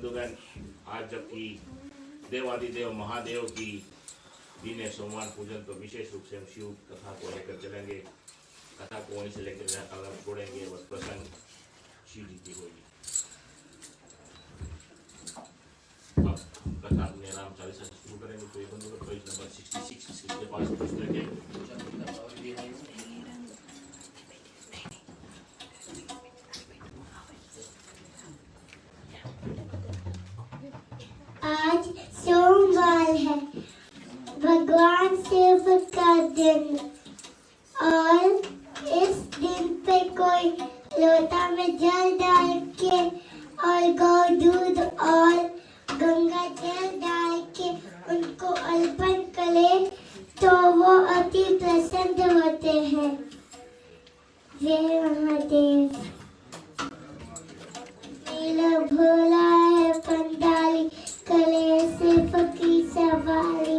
बंधुगण, आज जबकि देवादिदेव महादेव की दिन है सोमवार पूजन, तो विशेष रूप से हम शिव कथा को लेकर चलेंगे। कथा को वहीं से लेकर जहाँ कल हम छोड़ेंगे, बस प्रसंग शिव जी की होगी। अब कथा अपने राम चालीसा से शुरू करेंगे। तो ये बंधुगण पेज नंबर 66 इसके पास पुस्तक है। आज सोमवार है, भगवान शिव का दिन, और इस दिन पे कोई लोटा में जल डाल के और गौ दूध और गंगा जल डाल के उनको अर्पण करे तो वो अति प्रसन्न होते हैं। जय महादेव। नीला भोला है पंडाली, कले शिव की सवारी,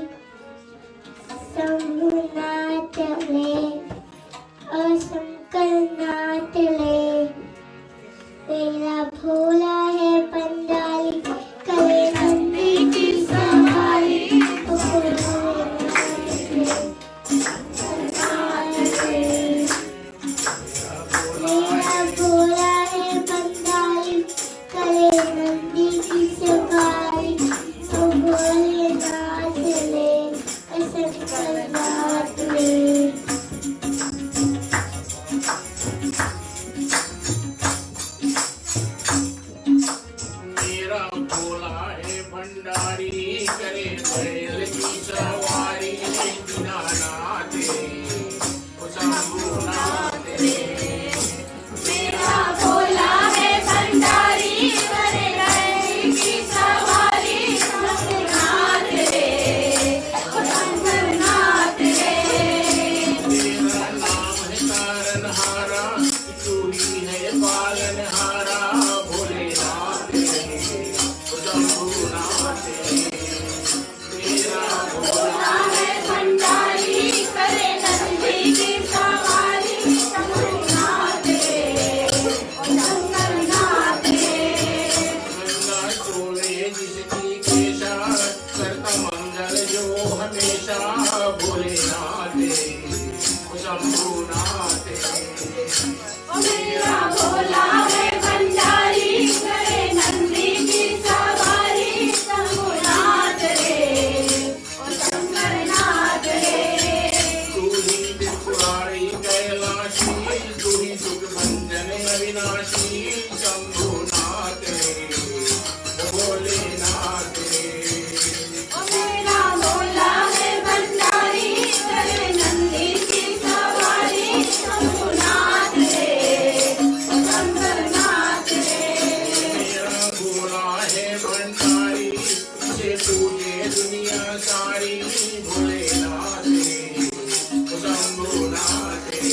शंभुनाथ ले और शंकर नाथ ले। मेरा भोला है पंडाली, कले नंदी की सवारी, मेरा भोला है पंडाली, कले नंदी की सवारी, तो भोलेनाथ ले शंकर नाथ ले। मेरा भोला है भंडारी, करे बैल की सवारी, दीनानाथ ओ शंभुनाथ रे। मेरा भोला है भंडारी, करे बैल की सवारी, शंभुनाथ रे ओ शंभुनाथ रे। तेरा नाम है तारनहारा, तू ही है पालनहारा, भोलेनाथ रे ओ शंभुनाथ रे। मेरा भोला है भंडारी, करे नंदी की सवारी, शंभुनाथ रे ओ शंभुनाथ रे। गंगा चोले जिसकी केशा, करता मंगल जो हमेशा, भोलेनाथ रे ओ शंभुनाथ रे। मेरा भोला है भंडारी, करे नंदी की सवारी, शंभुनाथ रे ओ शंकरनाथ रे। तू ही त्रिपुरारी कैलाशी, तू ही सुखभंजन अविनाशी, शंभुनाथ रे भोलेनाथ रे। मेरा भोला है भंडारी, करे नंदी की सवारी, शंभुनाथ रे ओ शंकरनाथ रे। मेरा भोला है भंडारी, से पूजे दुनिया सारी, भोलेनाथ रे ओ शंभुनाथ रे।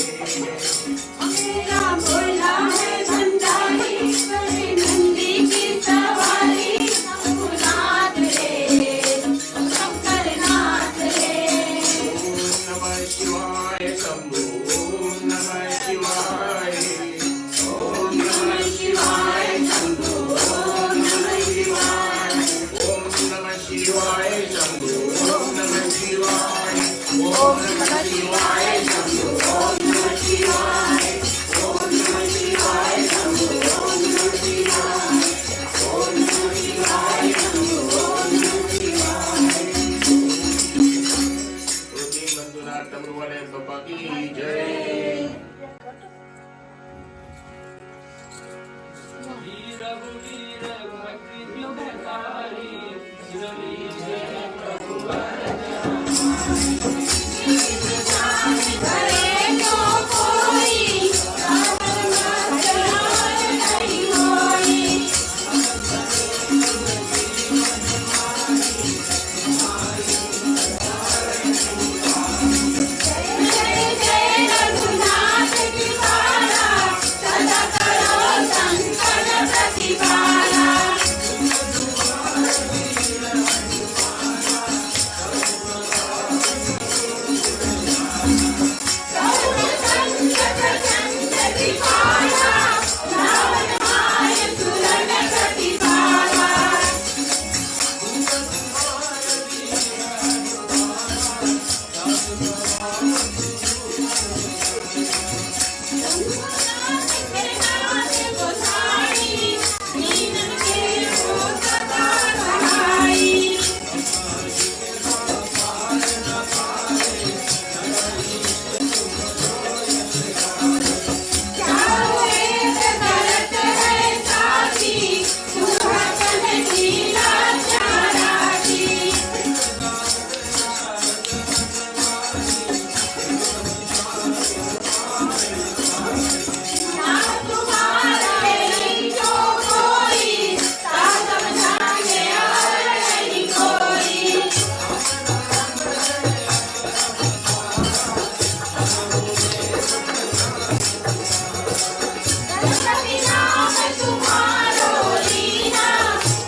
गणपति नाम तुम्हारो लीना,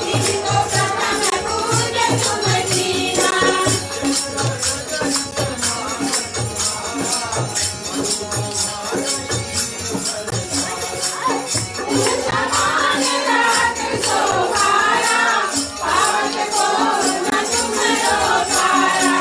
जिनको प्रथम पूज्य तुम दीना। समान रात सोहारा, पावक को न तुम्हारो पारा।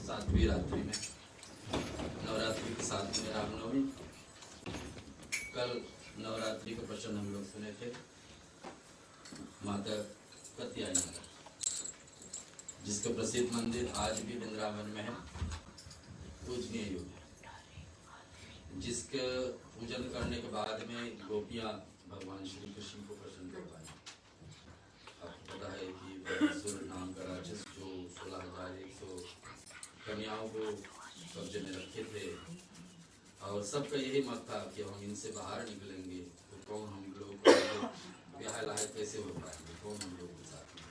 सातवीं रात्रि में नवरात्रि के 7वें रामनवमी। कल नवरात्रि का प्रश्न हम लोग सुने थे माता कात्यायनी का, जिसका प्रसिद्ध मंदिर आज भी वृंदावन में है, पूजनीय योग है, जिसके पूजन करने के बाद में गोपियां भगवान श्री कृष्ण को प्रसन्न कर पाई। आपको पता है कि बकासुर नाम का राक्षस जो 16,100 कन्याओं को कब्जे में रखे थे और सबका यही मत था कि हम इनसे बाहर निकलेंगे तो कौन हम लोग ब्याह लायक कैसे हो पाएंगे, कौन हम लोग के साथ में।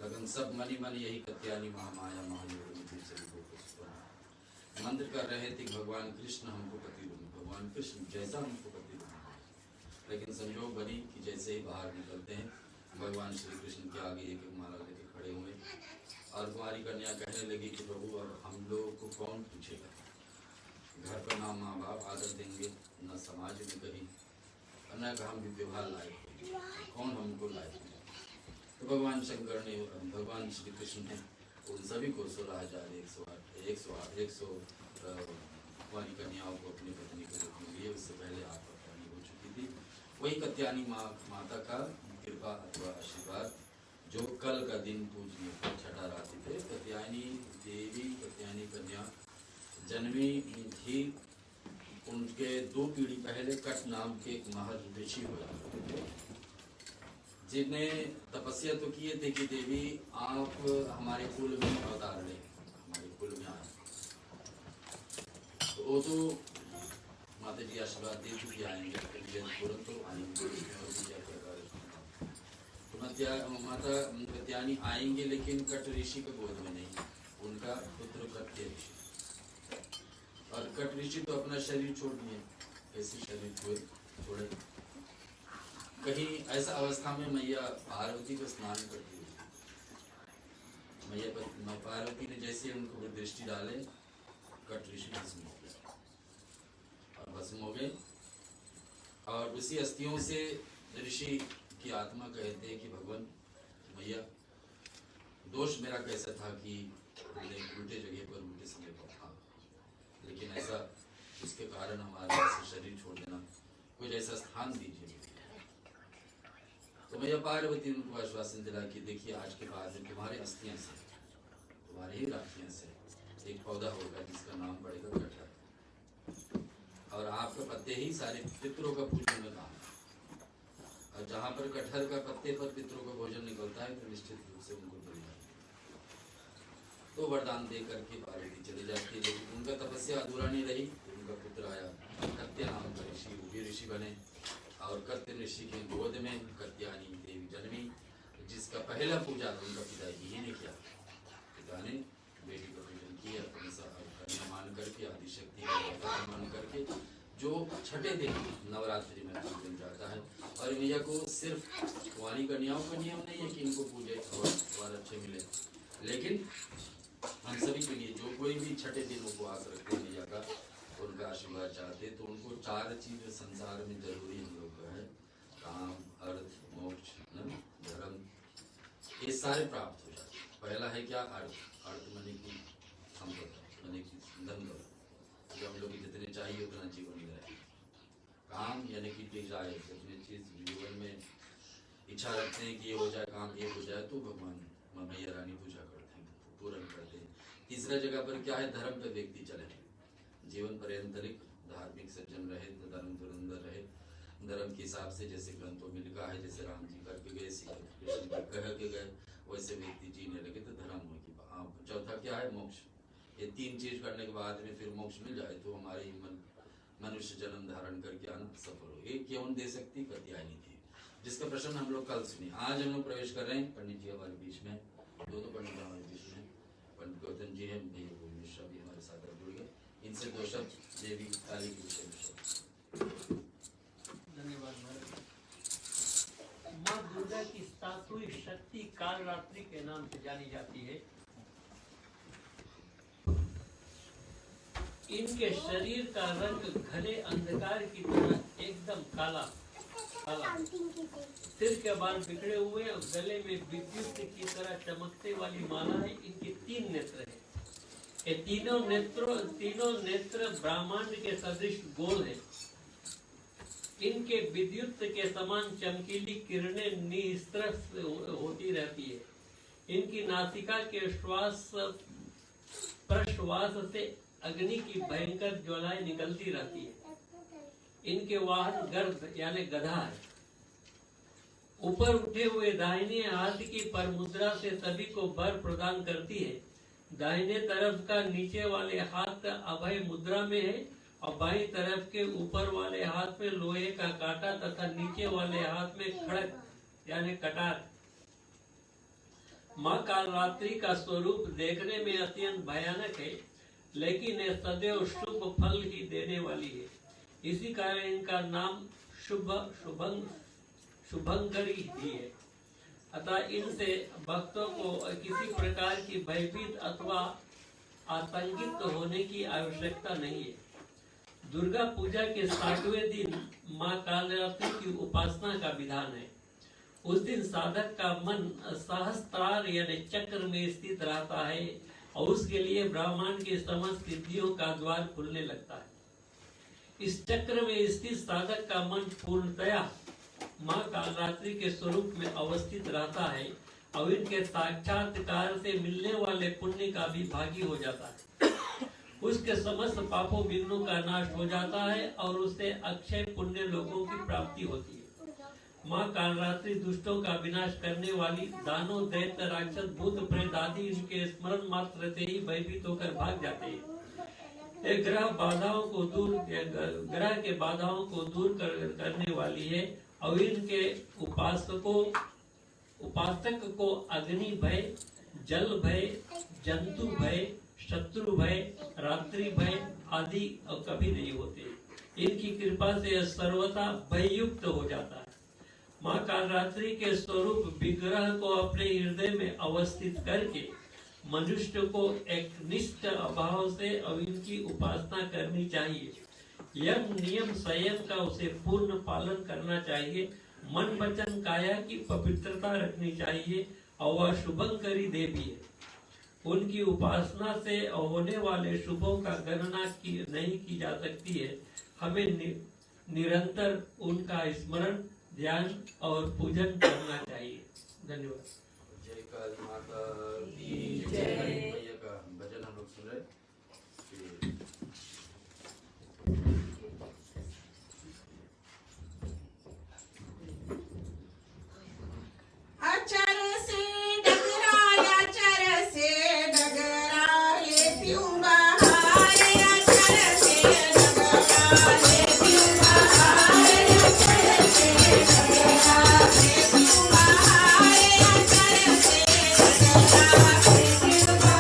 लेकिन सब मनी मन यही कात्यायनी महामाया महायोग मंत्र कर रहे थे कि भगवान कृष्ण हमको पति बने, भगवान कृष्ण जैसा हमको पति बने। लेकिन संयोग बनी कि जैसे ही बाहर निकलते हैं भगवान श्री कृष्ण के आगे एक एक माला लेके खड़े हुए और कुमारी कन्या कहने लगी कि प्रभु अब हम लोग को कौन पूछेगा, घर पर ना माँ बाप आदर देंगे न समाज में कहीं, न हम भी व्यवहार लायक, कौन हमको लायक। तो भगवान शंकर ने, भगवान श्री कृष्ण ने उन सभी को 16,100 कुमारी कन्याओं को अपनी पत्नी के रूप में लिए। उससे पहले आप पत्नी हो चुकी थी। वही कात्यायनी माता का कृपा अथवा आशीर्वाद जो कल का दिन पूजनीय छठा रात्रि थे। कात्यायनी देवी, कात्यायनी कन्या जन्मी थी। उनके 2 पीढ़ी पहले कट नाम के एक महर्षि ऋषि हुए, जिन्हें तपस्या तो किए थे कि देवी आप हमारे कुल में अवतार लें, हमारे कुल में आए। तो वो तो माता जी आशीर्वाद दे चुकी आएंगे, तुरंत तो आएंगे। तो माता कात्यायनी आएंगे लेकिन कट ऋषि के गोद में नहीं, उनका पुत्र कट्य ऋषि। और कट ऋषि तो अपना शरीर छोड़ दिए, कैसे शरीर छोड़े। कहीं ऐसा अवस्था में मैया पार्वती को स्नान करती हुई, मैया पार्वती ने जैसे उनको दृष्टि डाले, कट ऋषि भस्म हो गए और भस्म हो गए। और उसी अस्थियों से ऋषि की आत्मा कहते हैं कि भगवान मैया दोष मेरा कैसा था कि मैंने उल्टे जगह पर उल्टे समय पर था, लेकिन ऐसा उसके कारण हमारा शरीर छोड़ देना, कोई ऐसा स्थान दीजिए। तो मैया पार्वती उनको आश्वासन दिला कि देखिए आज के बाद तुम्हारे अस्थियां से, तुम्हारे ही राखियां से एक पौधा होगा जिसका नाम पड़ेगा कटहर, और आपके पत्ते ही सारे पितरों का पूजन में काम है। और जहाँ पर कटहर का पत्ते पर पितरों का भोजन निकलता है तो निश्चित रूप से उनको मिल जाता है। तो वरदान दे करके पार्वती चली जाती है, लेकिन उनका तपस्या अधूरा नहीं रही। उनका पुत्र आया, कत्य नाम का ऋषि, वो भी ऋषि बने और कत्य ऋषि के गोद में कात्यायनी देवी जन्मी, जिसका पहला पूजा उनका पिताजी ही ने किया। पिता ने बेटी का पूजन किया, अपने कन्या मान करके, आदिशक्ति का मान करके, जो छठे दिन नवरात्रि में पूजन जाता है। और मैया को सिर्फ कुंवारी कन्याओं का नियम नहीं है कि इनको पूजे और वर अच्छे मिले, लेकिन हम सभी के लिए जो कोई भी छठे दिन उपवास रखते हैं मैया का, उनका आशीर्वाद चाहते, तो उनको 4 चीज संसार में जरूरी हम लोग का है, काम, अर्थ, मोक्ष, धर्म, ये सारे प्राप्त हो जाते। पहला है क्या? अर्थ। अर्थ माने की संपदा, माने की धन दौलत, जो हम लोग जितने चाहिए उतना जीवन में रहे। काम यानी कि डिजायर, जितनी चीज जीवन में इच्छा रखते हैं कि ये हो जाए, काम ये हो जाए, तो भगवान मैया रानी पूजा करते हैं, पूर्ण करते हैं। तीसरा जगह पर क्या है? धर्म पे व्यक्ति चले, जीवन पर्यंतरिक धार्मिक सज्जन रहे, धर्म धुरंधर रहे, धर्म के हिसाब से जैसे ग्रंथों में लिखा है, जैसे राम जी करके गए, कृष्ण कह के गए, वैसे व्यक्ति जीने लगे तो धर्म हो कि। चौथा क्या है? मोक्ष। ये 3 चीज करने के बाद में फिर मोक्ष मिल जाए तो हमारे मनुष्य जन्म धारण करके आना सफल हो। ये क्यों दे सकती? कात्यायनी थी, जिसका प्रश्न हम लोग कल सुनिए। आज हम लोग प्रवेश कर रहे हैं, पंडित जी हमारे बीच में, 2 पंडित हमारे बीच में, पंडित गौतम जी है, मिश्रा भी हमारे साथ जुड़ गए। इनसे 2 शब्द देवी काली के विषय में। धन्यवाद महाराज। माँ दुर्गा की 7वीं शक्ति कालरात्रि के नाम से जानी जाती है। इनके शरीर का रंग घने अंधकार की तरह एकदम काला काला, सिर के बाल बिखरे हुए और गले में विद्युत की तरह चमकते वाली माला है। इनके 3 नेत्र हैं। ये तीनों नेत्र ब्रह्मांड के सदृश गोल है। इनके विद्युत के समान चमकीली किरणें निस्तर होती रहती है। इनकी नासिका के श्वास प्रश्वास से अग्नि की भयंकर ज्वालाएं निकलती रहती है। इनके वाहन गर्द यानी गधा है। ऊपर उठे हुए दाहिने हाथ की पर मुद्रा से सभी को बर प्रदान करती है। दाहिने तरफ का नीचे वाले हाथ अभय मुद्रा में है और बाईं तरफ के ऊपर वाले हाथ में लोहे का कांटा तथा नीचे वाले हाथ में खड़क यानी कटार। माँ कालरात्रि का स्वरूप देखने में अत्यंत भयानक है, लेकिन यह सदैव शुभ फल ही देने वाली है। इसी कारण इनका नाम शुभंकरी ही है। अतः इनसे भक्तों को किसी प्रकार की भयभीत अथवा आतंकित होने की आवश्यकता नहीं है। दुर्गा पूजा के 60वें दिन माँ कालरात्रि की उपासना का विधान है। उस दिन साधक का मन सहस्त्रार यानी चक्र में स्थित रहता है और उसके लिए ब्रह्मांड की समस्त सिद्धियों का द्वार खुलने लगता है। इस चक्र में स्थित साधक का मन पूर्णतया माँ कालरात्रि के स्वरूप में अवस्थित रहता है और इनके साक्षात्कार से मिलने वाले पुण्य का भी भागी हो जाता है। उसके समस्त पापों विघ्नों का नाश हो जाता है और उसे अक्षय पुण्य लोगों की प्राप्ति होती है। माँ कालरात्रि दुष्टों का विनाश करने वाली, दानव दैत्य राक्षस भूत प्रेत आदि इनके स्मरण मात्र से ही भयभीत होकर भाग जाते हैं। एक ग्रह के बाधाओं को दूर करने वाली है और इनके उपासक को अग्नि भय, जल भय, जंतु भय, शत्रु भय, रात्रि भय आदि कभी नहीं होते। इनकी कृपा से सर्वथा भययुक्त हो जाता है। माँ कालरात्रि के स्वरूप विग्रह को अपने हृदय में अवस्थित करके मनुष्य को एक निष्ठ अभाव से और इनकी उपासना करनी चाहिए। यम नियम संयम का उसे पूर्ण पालन करना चाहिए। मन वचन काया की पवित्रता रखनी चाहिए और वह शुभंकरी देवी है। उनकी उपासना से होने वाले शुभों का गणना नहीं की जा सकती है। हमें निरंतर उनका स्मरण, ध्यान और पूजन करना चाहिए। धन्यवाद। जय काली माता की जय। भैया का भजन हम लोग सुन रहे। अचर से डगराया, अचर से डगराए क्यों बहारे, अचर से डगराए क्यों बहारे, अचर से डगराए क्यों बहारे, अचर से डगराए क्यों बहारे।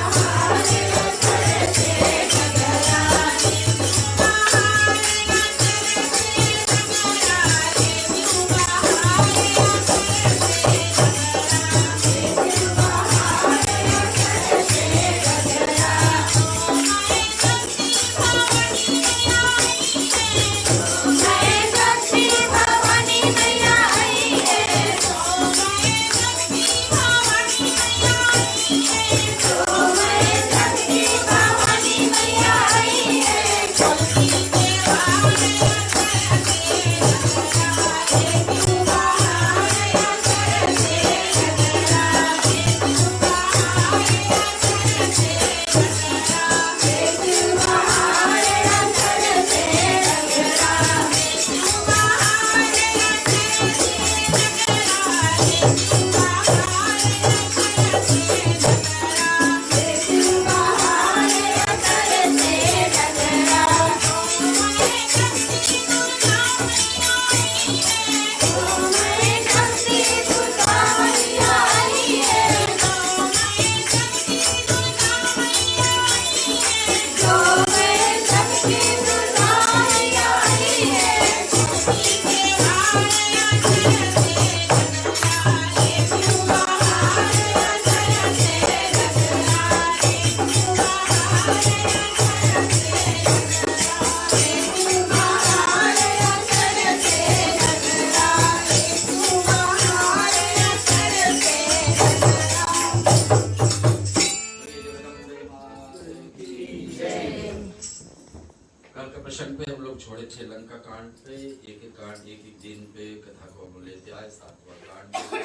प्रसंग पे हम लोग छोड़े थे लंका कांड पे, एक एक कांड एक एक दिन पे कथा को हम लेते आए। 7वां कांड पे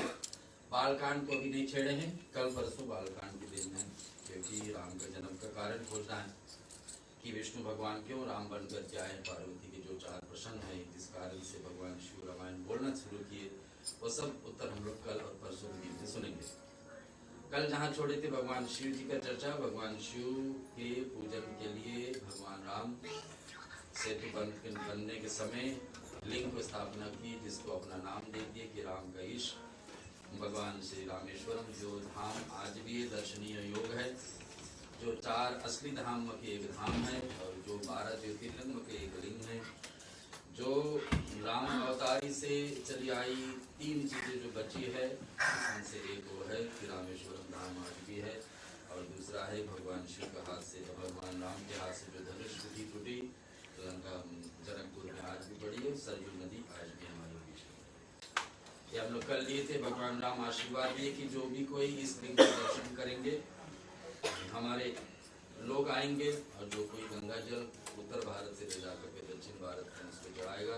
बाल कांड को भी नहीं छेड़े हैं, कल परसों बाल कांड के दिन है, क्योंकि राम का जन्म का कारण खोजना है कि विष्णु भगवान क्यों राम बनकर के आए। पार्वती के जो 4 प्रश्न है जिस कारण से भगवान शिव रामायण बोलना शुरू किए, वो सब उत्तर हम लोग कल और परसों के दिन से सुनेंगे। कल जहाँ छोड़े थे भगवान शिव जी का चर्चा, भगवान शिव के पूजन के लिए भगवान राम सेतु बनने के समय लिंग को स्थापना की, जिसको अपना नाम दे दिए कि राम का इष्ट भगवान श्री रामेश्वरम, जो धाम आज भी दर्शनीय योग है, जो 4 असली धाम के एक धाम है और जो 12 ज्योतिर्लिंग के एक लिंग है, जो राम अवतारी से चली आई 3 चीजें जो बची है, उसमें से एक वो है कि रामेश्वरम धाम आज भी है, और दूसरा है भगवान शिव के हाथ से, भगवान राम के हाथ से जो धनुष टूटी लंका जनकपुर में आज भी पड़ी है, सरयू नदी आज भी हमारे बीच में। ये हम लोग कल लिए थे। भगवान राम आशीर्वाद दिए कि जो भी कोई इस लिंग का दर्शन करेंगे, हमारे लोग आएंगे, और जो कोई गंगा जल उत्तर भारत से ले जाकर के दक्षिण भारत में उसको चढ़ाएगा,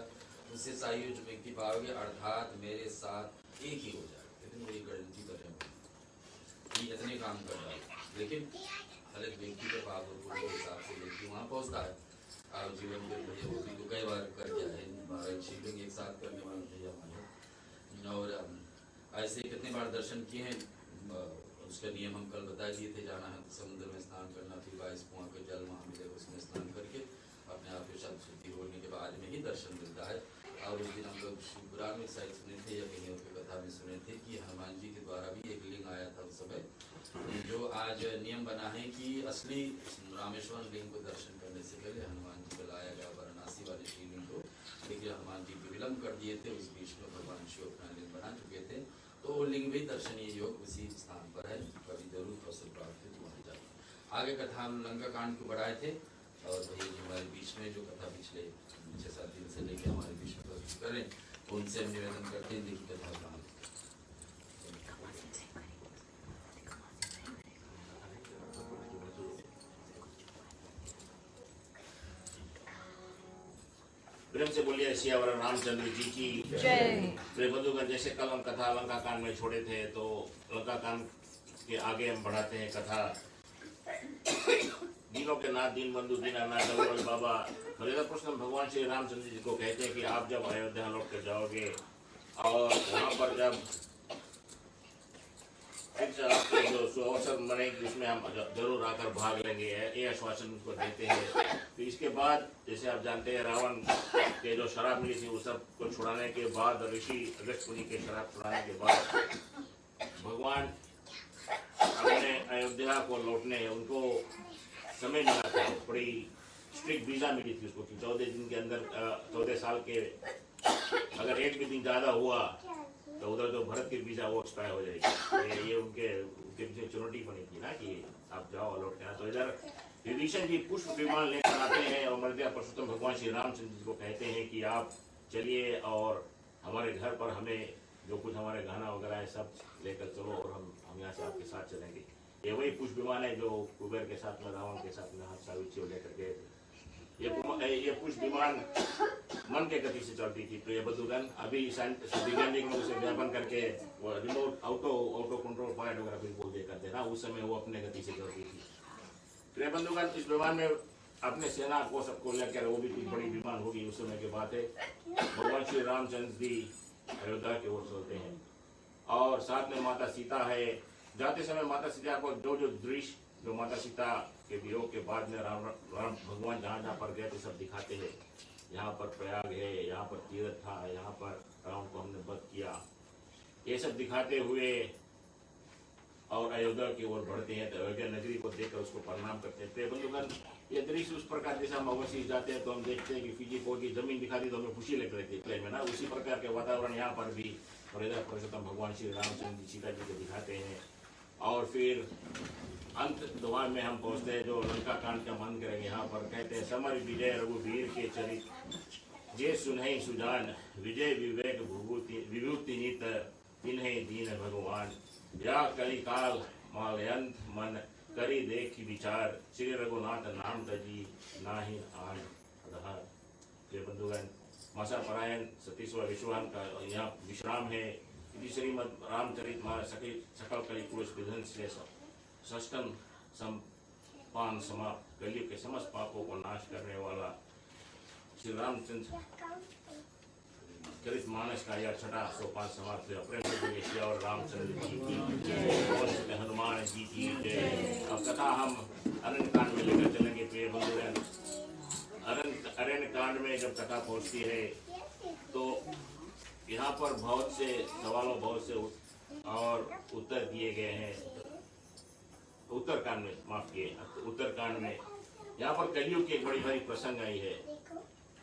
उससे सायुज व्यक्ति पाओगे, अर्थात मेरे साथ एक ही हो जाएगा। लेकिन वही गारंटी कर रहे हैं, इतने काम कर रहा है, लेकिन हर एक व्यक्ति के पाप और पुण्य के हिसाब से व्यक्ति वहाँ पहुँचता है। आप जीवन में भैया वो भी तो कई बार करके आए, 12 शिवलिंग एक साथ करने वाले भैया हमारे, और ऐसे कितने बार दर्शन किए हैं। उसका नियम हम कल बता दिए थे, जाना है तो समुद्र में स्नान करना, फिर 22 कुआं का जल वहाँ मिलेगा, उसमें स्नान करके अपने आप के साथ शुद्धि होने के बाद में ही दर्शन मिलता है। और उस दिन हम लोग शिवपुराण में शायद सुने थे या कहीं और कथा में सुने थे कि हनुमान जी के द्वारा भी एक लिंग आया था उस समय, जो आज नियम बना है कि असली रामेश्वर लिंग को दर्शन करने से पहले हनुमान जी को लाया गया वाराणसी वाले शिवलिंग को, लेकिन हनुमान जी को विलम्ब कर दिए थे, उस बीच में भगवान शिव अपना लिंग बना चुके थे, तो वो लिंग भी दर्शनीय योग उसी स्थान पर है। कभी जरूर अवसर प्राप्त हो वहाँ जाए। आगे कथा हम लंका कांड को बढ़ाए थे, और भैया जी हमारे बीच में जो कथा पिछले 6-7 दिन से लेकर हमारे बीच में कर रहे हैं, उनसे हम निवेदन करते हैं, देखिए कथा कहाँ। प्रेम से बोलिए सियावर रामचंद्र जी की जय। प्रिय बंधुगण, जैसे कल हम कथा लंका कांड में छोड़े थे, तो लंका कांड के आगे हम बढ़ाते हैं कथा। दीनों के नाथ दीन बंधु दीनानाथ डबल बाबा मर्यादा पुरुषोत्तम भगवान श्री रामचंद्र जी को कहते हैं कि आप जब अयोध्या लौट कर जाओगे और वहाँ पर जब जो अवसर बनेगी उसमें हम जरूर आकर भाग लेंगे, ये आश्वासन उनको देते हैं। तो इसके बाद जैसे आप जानते हैं, रावण के जो शराब मिली थी, वो सब को छुड़ाने के बाद, ऋषि अगस्त मुनि के शराब छुड़ाने के बाद भगवान अपने अयोध्या को लौटने, उनको समय मिला था, बड़ी स्ट्रिक्ट वीजा मिली थी उसको कि 14 दिन के अंदर, 14 साल के अगर एक भी दिन ज़्यादा हुआ तो उधर जो भरत की वीजा वो एक्सपायर हो जाएगी। ये उनके पीछे चुनौती बनी थी ना कि आप जाओ लौट के। तो इधर विभीषण जी पुष्प विमान लेकर आते हैं और मर्यादा पुरुषोत्तम भगवान श्री रामचंद्र जी को कहते हैं कि आप चलिए और हमारे घर पर हमें जो कुछ हमारे गहना वगैरह है सब लेकर चलो, और हम यहाँ से आपके साथ चलेंगे। ये वही पुष्प विमान है जो कुबेर के साथ में, रावण के साथ में हाथ सावित्री लेकर गए थे। ये पुष्प विमान मन के गति से चलती थी। तो ये बंधुगण अभी वैज्ञानिक लोग उसे व्यापन करके वो रिमोट ऑटो कंट्रोल पायलट वगैरह फिर बोल दिया करते ना, उस समय वो अपने गति से चलती थी। तो ये बंधुगण इस विमान में अपने सेना को सबको लेकर, वो भी कुछ बड़ी विमान होगी उस समय की बात है, भगवान श्री रामचंद्र जी अयोध्या की ओर चलते हैं। और साथ में माता सीता है। जाते समय माता सीता को जो दृश्य जो माता सीता के वियोग के बाद में राम भगवान जहाँ पर गए थे सब दिखाते हैं। यहाँ पर प्रयाग है, यहाँ पर तीर्थ था, यहाँ पर राम को हमने वध किया, ये सब दिखाते हुए और अयोध्या की ओर बढ़ते हैं। तो अयोध्या नगरी को देखकर उसको प्रणाम करते थे। बंधुगण, ये दृश्य उस प्रकार जैसे हम अवश्य जाते हैं तो हम देखते हैं कि फिजी को की जमीन दिखाती तो हमें खुशी लग रही थी प्ले में ना, उसी प्रकार के वातावरण यहाँ पर भी मर्यादा पुरुषोत्तम भगवान श्री रामचंद्र जी सीता जी को दिखाते हैं। और फिर अंत दुआ में हम पहुँचते हैं, जो लंका कांड का मन करेंगे। यहाँ पर कहते हैं, समर विजय रघुवीर के चरित, जे सुनहि सुजान, विजय विवेक विभूति नित, तिन्हि दीन भगवान, या कलिकाल मालयंत मन, करी देखी विचार, श्री रघुनाथ नाम तजी नाहि आन। अतः प्रिय बंधुगण मासा परायण 37वां विश्वान का यहाँ विश्राम है। इति श्रीमद् रामचरितमानस सकल कलिकुल विधन से षष्ठम संपान समाप्त कलयुग के समस्त पापों को नाश करने वाला श्री रामचंद्र चरित मानस का यह छठा सोपान समाप्त हुआ। प्रेम से बोलिए श्री और रामचंद्र जी की और श्री हनुमान जी की जय। अब कथा हम अरण्य कांड में लेकर चलेंगे। प्रिय बंधुगण, अरण्य कांड में जब कथा पहुंचती है तो यहाँ पर बहुत से सवालों बहुत से और उत्तर दिए गए हैं। उत्तरकांड में माफ किए, उत्तरकांड में यहाँ पर कलयुग की एक बड़ी भारी प्रसंग आई है।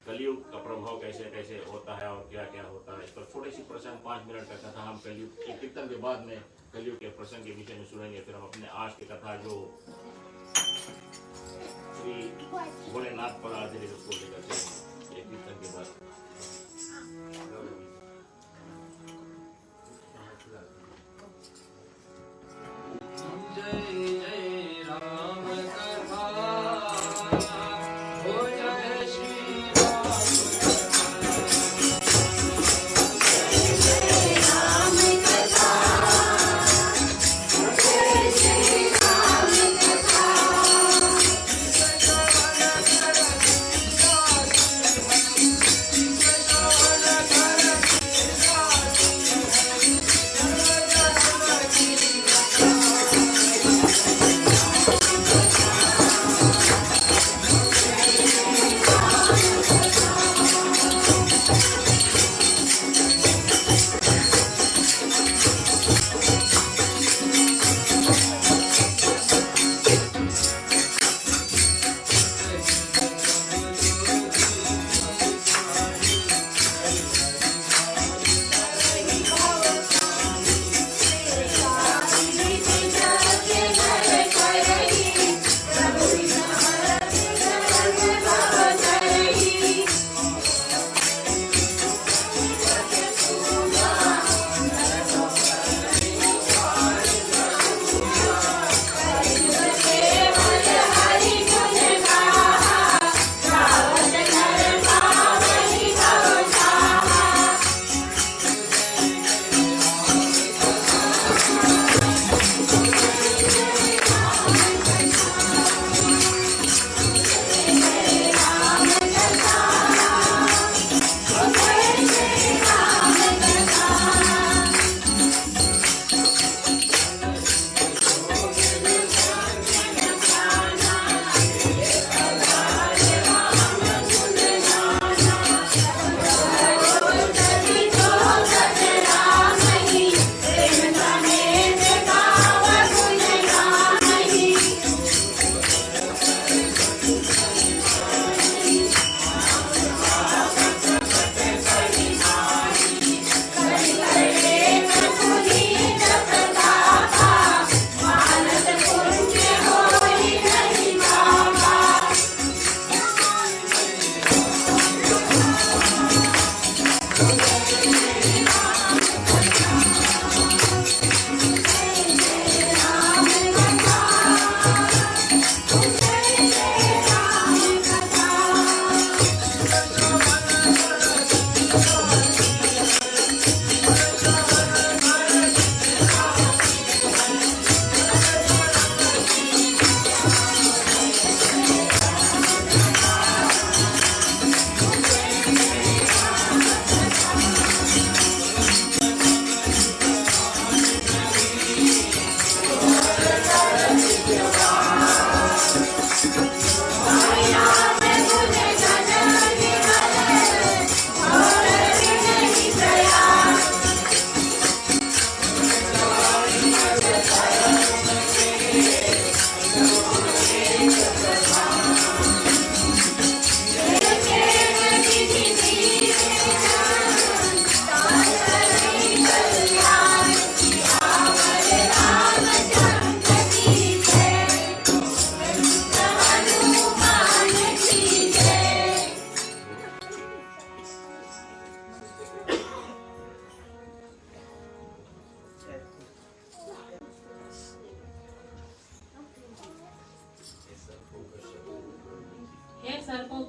कलयुग का प्रभाव कैसे कैसे होता है और क्या क्या होता है, इस पर थोड़ी सी प्रसंग 5 मिनट का कथा हम कलयुग के कीर्तन के बाद में कलयुग के प्रसंग के विषय में सुनेंगे। फिर हम अपने आज की कथा जो श्री भोलेनाथ पर आधारित उसको लेकर चलेंगे एक कीर्तन के बाद। जय जय राम कथा हो जय श्री राम कथा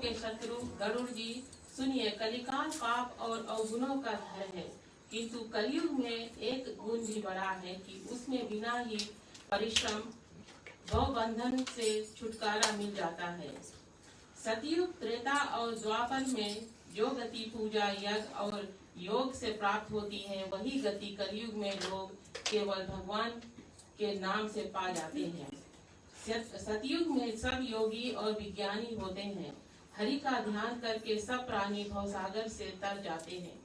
के शत्रु गरुड़ जी, सुनिए, कलिकाल पाप और अवगुणों का घर है, किंतु कलयुग में एक गुण भी बड़ा है कि उसमें बिना ही परिश्रम भव बंधन से छुटकारा मिल जाता है। सतयुग, त्रेता और द्वापर में जो गति पूजा, यज्ञ और योग से प्राप्त होती है, वही गति कलयुग में लोग केवल भगवान के नाम से पा जाते हैं। सतयुग में सब योगी और विज्ञानी होते हैं। हरि का ध्यान करके सब प्राणी भवसागर से तर जाते हैं।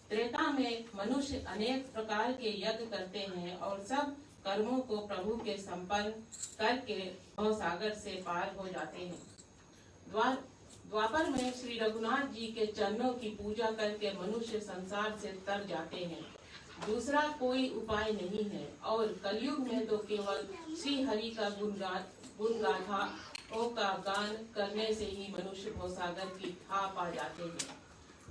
त्रेता में मनुष्य अनेक प्रकार के यज्ञ करते हैं और सब कर्मों को प्रभु के संपन्न करके भवसागर से पार हो जाते हैं। द्वापर में श्री रघुनाथ जी के चरणों की पूजा करके मनुष्य संसार से तर जाते हैं। दूसरा कोई उपाय नहीं है। और कलयुग में तो केवल श्री हरि का गुण गाथाओं का गान करने से ही मनुष्य भवसागर की था पा जाते हैं।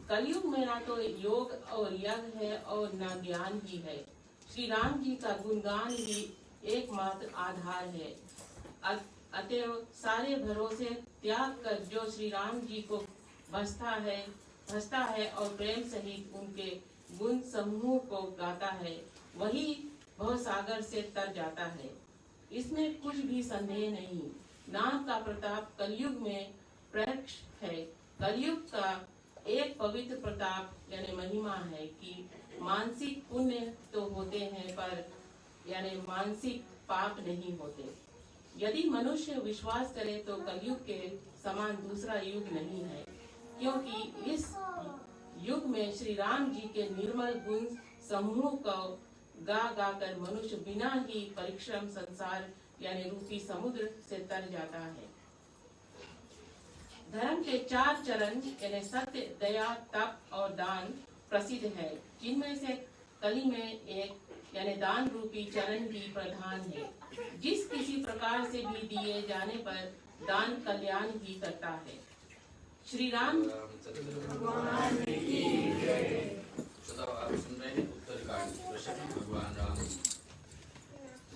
कलयुग में ना तो योग और यज्ञ है और ना ज्ञान ही है। श्री राम जी का गुणगान ही एकमात्र आधार है। अतएव सारे भरोसे त्याग कर जो श्री राम जी को भजता है और प्रेम सहित उनके गुण समूह को गाता है, वही भवसागर से तर जाता है। इसमें कुछ भी संदेह नहीं। नाम का प्रताप कलयुग में प्रत्यक्ष है। कलयुग का एक पवित्र प्रताप यानी महिमा है कि मानसिक पुण्य तो होते हैं पर यानी मानसिक पाप नहीं होते। यदि मनुष्य विश्वास करे तो कलयुग के समान दूसरा युग नहीं है, क्योंकि इस युग में श्री राम जी के निर्मल गुण समूह को गा कर मनुष्य बिना ही परिश्रम संसार यानी रूपी समुद्र से तर जाता है। धर्म के 4 चरण यानी सत्य, दया, तप और दान प्रसिद्ध है, जिनमें से कली में एक यानी दान रूपी चरण ही प्रधान है। जिस किसी प्रकार से भी दिए जाने पर दान कल्याण ही करता है। श्री राम भगवान आप सुन रहे हैं उत्तरकांड कृष्ण भगवान राम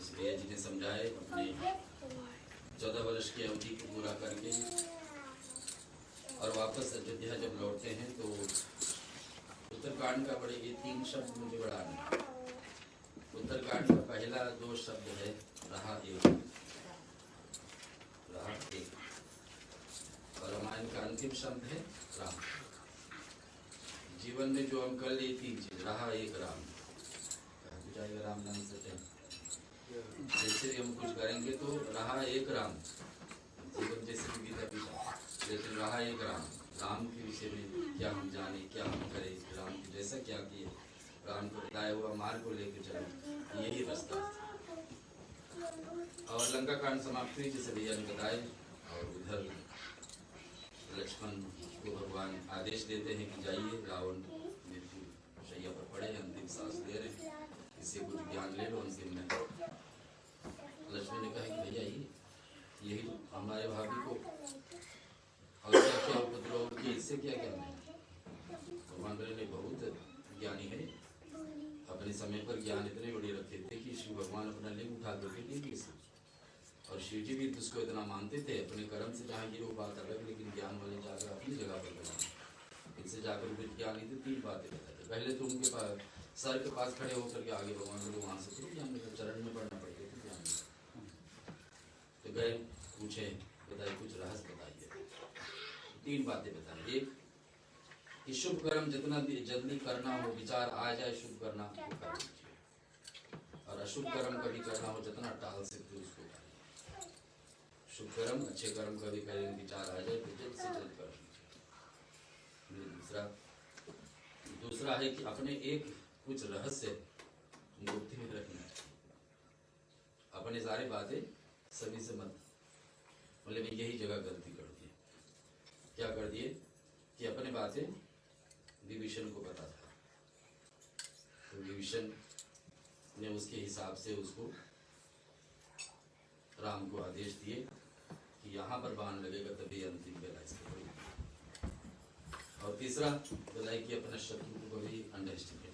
इसलिए जिन्हें समझाए अपने 14 वर्ष की अवधि को पूरा करके और वापस अयोध्या जब लौटते हैं तो उत्तरकांड का बड़े ये 3 शब्द मुझे बड़ा आने। उत्तरकांड का पहला 2 शब्द है रहा एक, और रामायण का अंतिम शब्द है राम। जीवन में जो हम कर लिए 3 चीज, रहा एक राम, जाएगा राम नाम से। जैसे हम कुछ करेंगे तो रहा एक राम, जीवन जैसे गीता पीछा, लेकिन रहा एक राम। राम के विषय में क्या हम जाने, क्या हम करें, राम की जैसा क्या किए, राम को बताया हुआ मार्ग को लेकर चले, यही रास्ता। और लंका कांड समाप्त हुई जैसे भैया ने बताया। और उधर लक्ष्मण को भगवान आदेश देते हैं कि जाइए, रावण मृत्यु शैया पर पड़े, अंतिम सांस ले रहे, इससे कुछ ज्ञान ले लो अंतिम में। लक्ष्मण ने कहा कि भैया यही हमारे भाभी को और क्या क्या उपद्रव किए, इससे क्या क्या नहीं। भगवान ने बहुत ज्ञानी है, अपने समय पर ज्ञान इतने बड़े रखे थे कि शिव भगवान अपना लिंग उठा करके दे दिए। और शिव जी भी उसको इतना मानते थे, अपने कर्म से जहाँ गिरो बात अलग, लेकिन ज्ञान वाले जाकर अपनी जगह पर बैठा। इनसे जाकर विज्ञानी थे 3 बातें बताते। पहले तो उनके पास सर के पास खड़े होकर के आगे भगवान लोग वहाँ से थे, ज्ञान चरण में पढ़ना पड़ते थे ज्ञान। तो गए पूछे, बताइए कुछ रहस्य बताइए। 3 बातें बताए। एक कि शुभ कर्म जितना जल्दी करना हो, विचार आ जाए शुभ करना वो कर लीजिए, और अशुभ कर्म कभी करना हो जितना टाल सकते उसको करिए। शुभ कर्म अच्छे कर्म कभी करें, विचार आ जाए तो जल्द से जल्द कर लीजिए। दूसरा है कि अपने एक कुछ रहस्य गुप्त में रखना चाहिए। अपने सारी बातें सभी से मत बोले मैं यही जगह गलती कर दी। क्या कर दिए कि अपने बातें विभीषण को पता था, तो विभीषण ने उसके हिसाब से उसको राम को आदेश दिए कि यहाँ पर बाण लगेगा तभी अंतिम बेला इसके पड़ेगी। और तीसरा बताया कि अपने शत्रु को कभी अंडर एस्टिमेट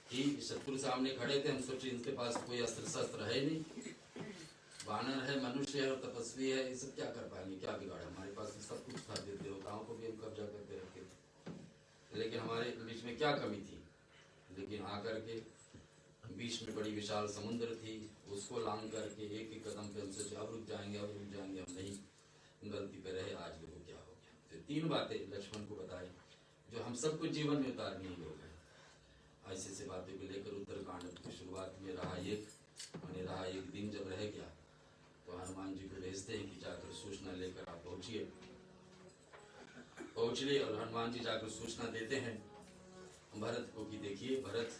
कि शत्रु सामने खड़े थे, हम सोचे इनके पास कोई अस्त्र शस्त्र है नहीं, वानर है, मनुष्य है और तपस्वी है, ये सब क्या कर पाएंगे? क्या बिगाड़ा? हमारे पास तो सब कुछ था, देवताओं को भी हम कब्जा करके रखे थे, लेकिन हमारे बीच में क्या कमी थी? लेकिन आकर के बीच में बड़ी विशाल समुद्र थी, उसको लांग करके एक एक कदम पे हम सोचे अब रुक जाएंगे, हम नहीं गलती पे रहे, आज देखो क्या हो गया। तो 3 बातें लक्ष्मण को बताई जो हम सबको जीवन में उतारनी ही होगा। ऐसे से बातें को लेकर उत्तरकांड की शुरुआत में रहा एक दिन जब रह गया तो हनुमान जी को भेजते हैं कि जाकर सूचना लेकर आप पहुंचिए और हनुमान जी जाकर सूचना देते हैं भरत को कि देखिए भरत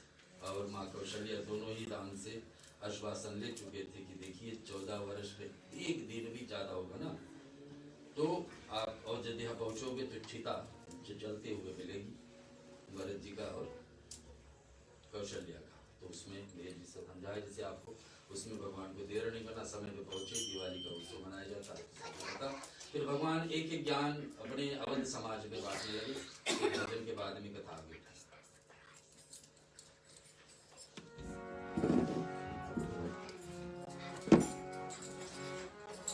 और माँ कौशल्या दोनों ही राम से आश्वासन ले चुके थे कि देखिए 14 वर्ष में एक दिन भी ज्यादा होगा ना तो आप अयोध्या पहुंचोगे तो चिता जलते हुए मिलेगी भरत जी का और कौशल्या का। तो उसमें मेरे जिससे समझाया जैसे आपको उसमें भगवान को देर नहीं करना, समय पे पहुंचे, दिवाली का उत्सव मनाया जाता है। फिर भगवान एक एक ज्ञान अपने अवध समाज में बांटने लगे। भजन के बाद में कथा आगे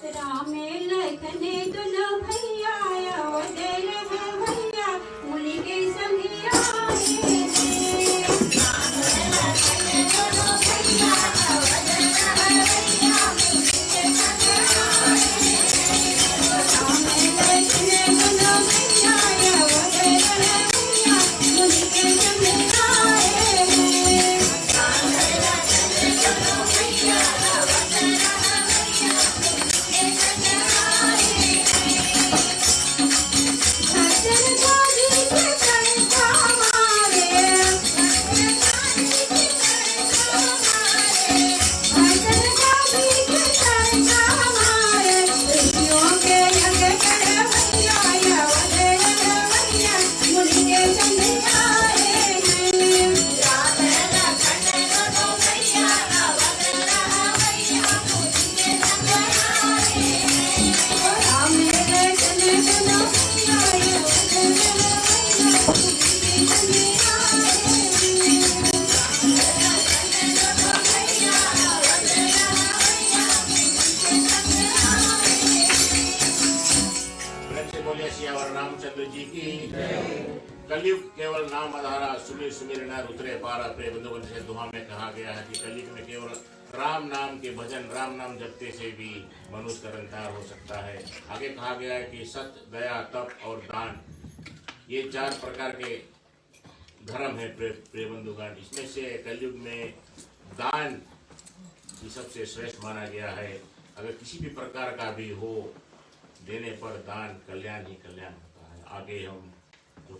राम लखन दुनो भैया अवधर है भैया मुनि के संग आए कलयुग केवल नाम आधारा सुमिर सुमिर नर उतरे पारा प्रे बंधुगण से दुआ में कहा गया है कि कलयुग में केवल राम नाम के भजन राम नाम जपते से भी मनुष्य का रंगदार हो सकता है। आगे कहा गया है कि सत्य दया तप और दान ये 4 प्रकार के धर्म है प्रिय बंधुगण। इसमें से कलयुग में दान ही सबसे श्रेष्ठ माना गया है। अगर किसी भी प्रकार का भी हो देने पर दान कल्याण ही कल्याण होता है। आगे हम जो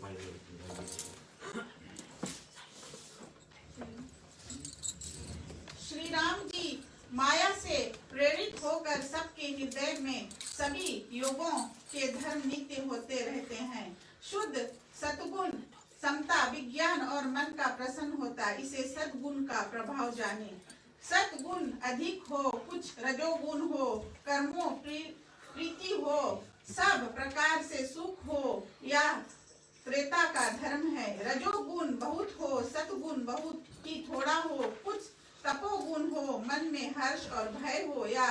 श्री राम जी माया से प्रेरित होकर सबके हृदय में सभी युगों के धर्म नित्य होते रहते हैं। शुद्ध सतगुण समता विज्ञान और मन का प्रसन्न होता, इसे सद्गुण का प्रभाव जाने। सद्गुण अधिक हो, कुछ रजोगुण हो, कर्मों प्रीति हो, सब प्रकार से सुख हो, या त्रेता का धर्म है। रजोगुण बहुत हो, सतगुण बहुत ही थोड़ा हो, कुछ तपोगुण हो, मन में हर्ष और भय हो, या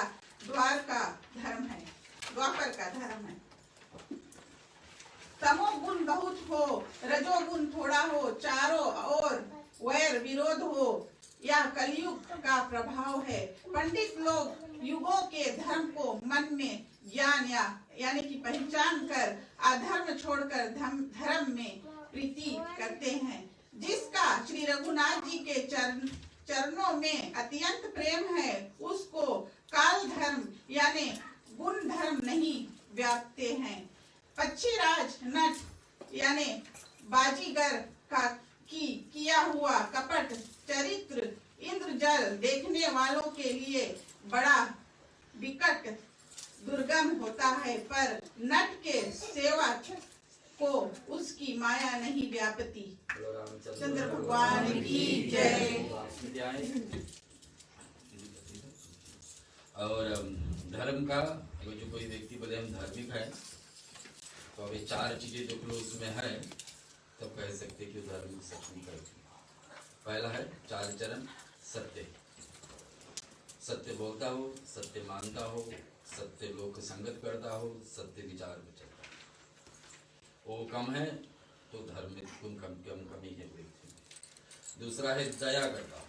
द्वापर का धर्म है। तमोगुण बहुत हो, रजोगुण थोड़ा हो, चारों ओर वैर विरोध हो, या कलयुग का प्रभाव है। पंडित लोग युगों के धर्म को मन में ज्ञान यानी कि पहचान कर अधर्म छोड़कर धर्म में प्रीति करते हैं। जिसका श्री रघुनाथ जी के चरणों में अत्यंत प्रेम है, उसको काल धर्म यानी गुण धर्म नहीं व्यापते हैं। पक्षीराज नट यानी बाजीगर का किया हुआ कपट चरित्र इंद्रजल देखने वालों के लिए बड़ा विकट दुर्गम होता है, पर नट के सेवक को उसकी माया नहीं व्यापती। चंद्र भगवान की जय। और धर्म का अगर जो कोई व्यक्ति बोले हम धार्मिक है तो अभी 4 चीजें जो लोग उसमें है तब कह सकते कि धार्मिक सच नहीं करते। पहला है 4 चरण सत्य। सत्य बोलता हो, सत्य मानता हो, सत्य लोक संगत करता हो, सत्य विचार में चलता हो। वो कम है तो धर्म में कमी है व्यक्ति में। दूसरा है दया करता हो,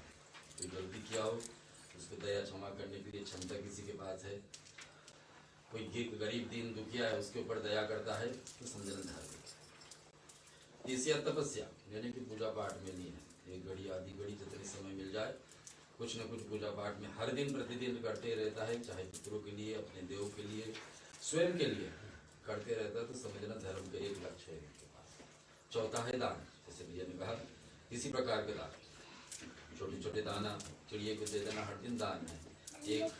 कोई गलती किया हो उसको दया क्षमा करने के लिए क्षमता किसी के पास है। कोई गरीब दीन दुखिया है उसके ऊपर दया करता है तो समझना धार्मिक है। तीसरा तपस्या, यानी कि पूजा पाठ में नहीं है, एक घड़ी आधी घड़ी जितने समय मिल जाए कुछ न कुछ पूजा पाठ में हर दिन प्रतिदिन करते रहता है, चाहे पितरों के लिए, अपने देव के लिए, स्वयं के लिए करते रहता है तो समझना धर्म का एक लक्ष्य है इनके पास। चौथा है दान, जैसे भैया ने कहा किसी प्रकार के दान, छोटे छोटे दाना चिड़िया को दे देना हर दिन दान है। $1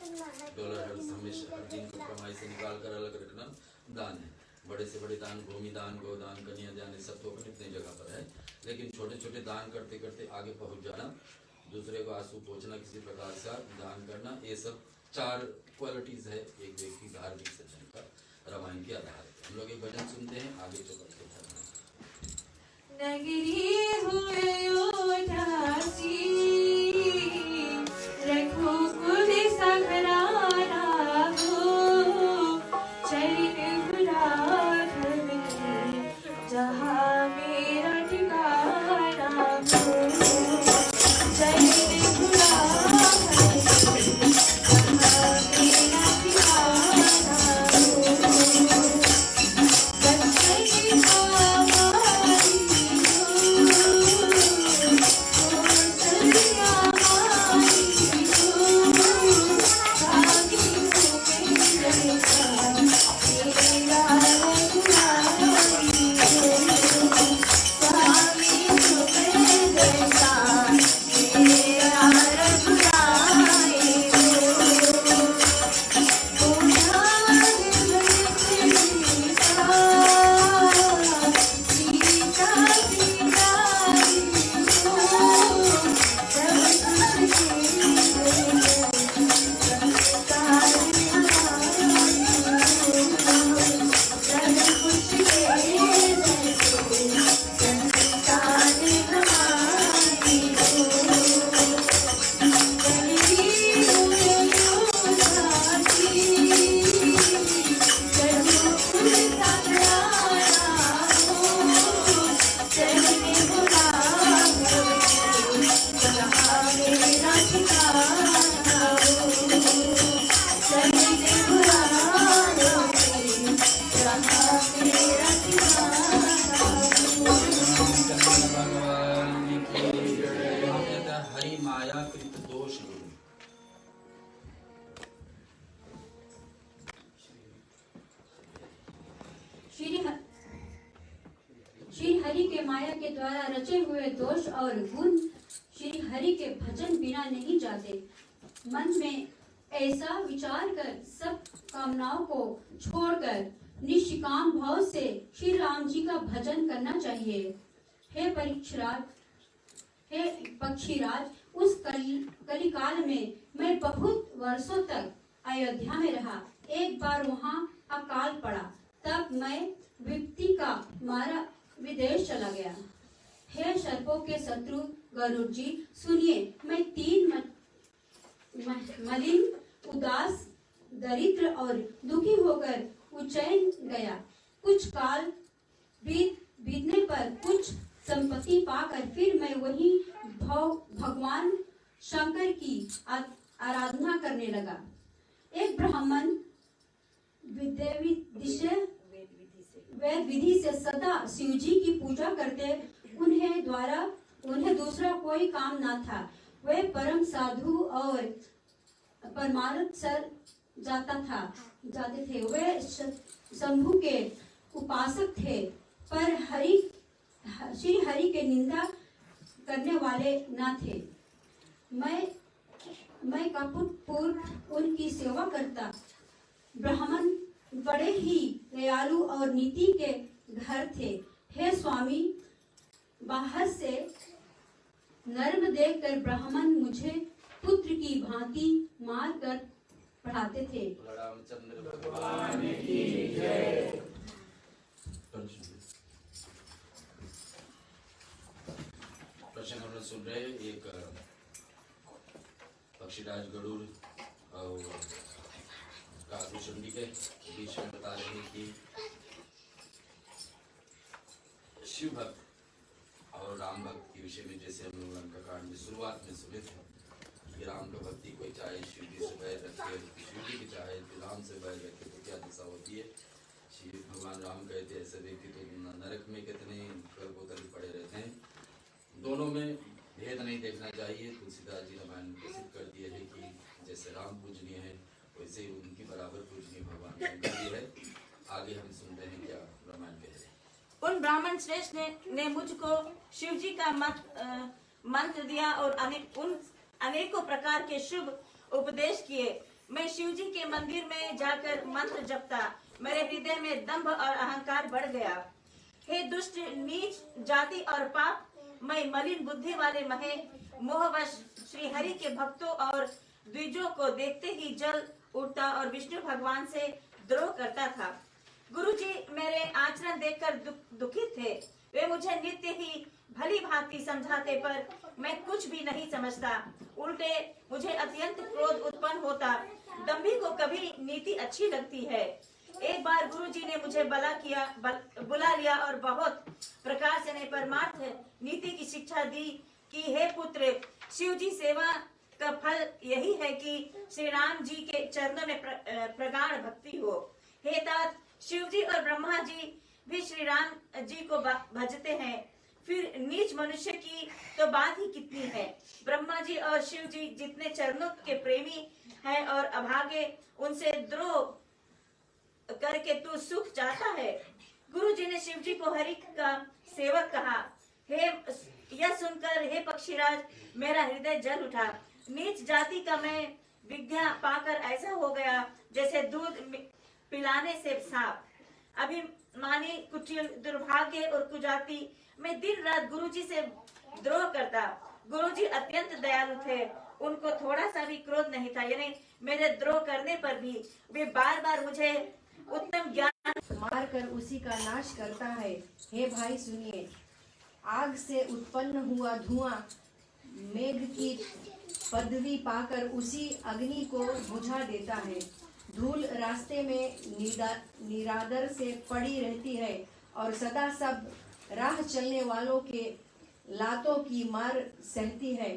हमेशा हर दिन को कमाई से निकाल कर अलग रखना दान है। बड़े से बड़े दान, भूमि दान, गोदान, कन्यादान, सब तो अपनी अपनी जगह पर है, लेकिन छोटे छोटे दान करते करते आगे पहुंच जाना, दूसरे को आंसू पोंछना, किसी प्रकार से दान करना, ये सब 4 क्वालिटीज है एक व्यक्ति धार्मिक सज्जन का रामायण के आधार पर। हम लोग एक भजन सुनते हैं, आगे चलते नगरी हुए उदासी, रघुकुल सघराना हो, चरित राघव जहाँ मेरा ठिकाना हो, चरित राघव जहाँ मेरा ठिकाना हो। हरि माया कृत दोष गुरु। श्री हरि के माया के द्वारा रचे हुए दोष और गुण श्री हरि के भजन बिना नहीं जाते। मन में ऐसा विचार कर सब कामनाओं को छोड़कर निष्काम भाव से श्री राम जी का भजन करना चाहिए। हे पक्षीराज, उस कलिकाल में मैं बहुत वर्षों तक अयोध्या में रहा। एक बार वहाँ अकाल पड़ा, तब मैं विपत्ति का मारा विदेश चला गया। हे सर्पों के शत्रु गरुड़ जी, सुनिए, मैं 3 मलिन, उदास, दरिद्र और दुखी होकर उज्जैन गया। कुछ काल बीतने पर कुछ संपत्ति पाकर फिर मैं वही भगवान शंकर की आराधना करने लगा। एक ब्राह्मण वेद विधि से सदा शिव जी की पूजा करते, उन्हें दूसरा कोई काम न था। वे परम साधु और परमार्थ सर जाते थे। वे शंभु के उपासक थे, पर श्री हरि के निंदा करने वाले न थे। मैं कपटपूर्व उनकी सेवा करता। ब्राह्मण बड़े ही दयालु और नीति के घर थे। हे स्वामी, बाहर से नर्म देखकर ब्राह्मण मुझे पुत्र की भांति मार कर पढ़ाते थे। रामचंद्र भगवान की जय। प्रश्न हम लोग सुन रहे, एक पक्षीराज गरुड़ ठाकुर चंडी के बीच में बता रहे हैं कि शिव भक्त और राम भक्त के विषय में, जैसे हम लोग उनका कांड में शुरुआत में सुने थे कि राम का भक्ति कोई चाहे शिव जी से बैर रखे, शिव जी की चाहे राम से बैर रखे तो क्या दशा होती है। शिव भगवान राम कहते ऐसे व्यक्ति तो नरक में कितने गर्भोत्तर पड़े रहते हैं। दोनों में भेद नहीं देखना चाहिए। तुलसीदास जी रामायण में प्रसिद्ध कर दिए है कि जैसे राम पूजनीय है वैसे ही उनकी बराबर पूजनीय भगवान शंकर जी है। आगे हम सुनते हैं क्या रामायण कह रहे हैं। उन ब्राह्मण श्रेष्ठ ने मुझको शिव जी का मंत्र दिया और उन अनेकों प्रकार के शुभ उपदेश किए। मैं शिव जी के मंदिर में जाकर मंत्र जपता, मेरे हृदय में दंभ और अहंकार बढ़ गया। हे दुष्ट नीच जाति और पाप मैं मलिन बुद्धि वाले महे मोहवश श्री हरि के भक्तों और द्विजों को देखते ही जल उठता और विष्णु भगवान से द्रोह करता था। गुरुजी मेरे आचरण देखकर दुखित थे। वे मुझे नित्य ही भली भांति समझाते पर मैं कुछ भी नहीं समझता। उल्टे मुझे अत्यंत क्रोध उत्पन्न होता। दंभी को कभी नीति अच्छी लगती है। एक बार गुरुजी ने मुझे बुला लिया और बहुत प्रकार से परमार्थ नीति की शिक्षा दी कि हे पुत्र, शिव जी सेवा का फल यही है कि श्री राम जी के चरणों में प्रगाढ़ भक्ति हो। हे तात, शिव जी और ब्रह्मा जी भी श्री राम जी को भजते हैं, फिर नीच मनुष्य की तो बात ही कितनी है। ब्रह्मा जी और शिव जी जितने चरणों के प्रेमी हैं और अभागे उनसे द्रोह करके तू सुख चाहता है। गुरु जी ने शिव जी को हरि का सेवक कहा। हे यह सुनकर हे पक्षीराज मेरा हृदय जल उठा। नीच जाति का मैं विद्या पाकर ऐसा हो गया जैसे दूध पिलाने से सांप। अभिमानी कुटिल दुर्भाग्य और कुजाति मैं दिन रात गुरुजी से द्रोह करता। गुरुजी अत्यंत दयालु थे, उनको थोड़ा सा भी क्रोध नहीं था। यानी मेरे द्रोह करने पर भी वे बार बार मुझे उत्तम ज्ञान मार कर उसी का नाश करता है। हे भाई सुनिए, आग से उत्पन्न हुआ धुआं मेघ की पदवी पाकर उसी अग्नि को बुझा देता है। धूल रास्ते में निरादर से पड़ी रहती है और सदा सब राह चलने वालों के लातों की मार सहती है।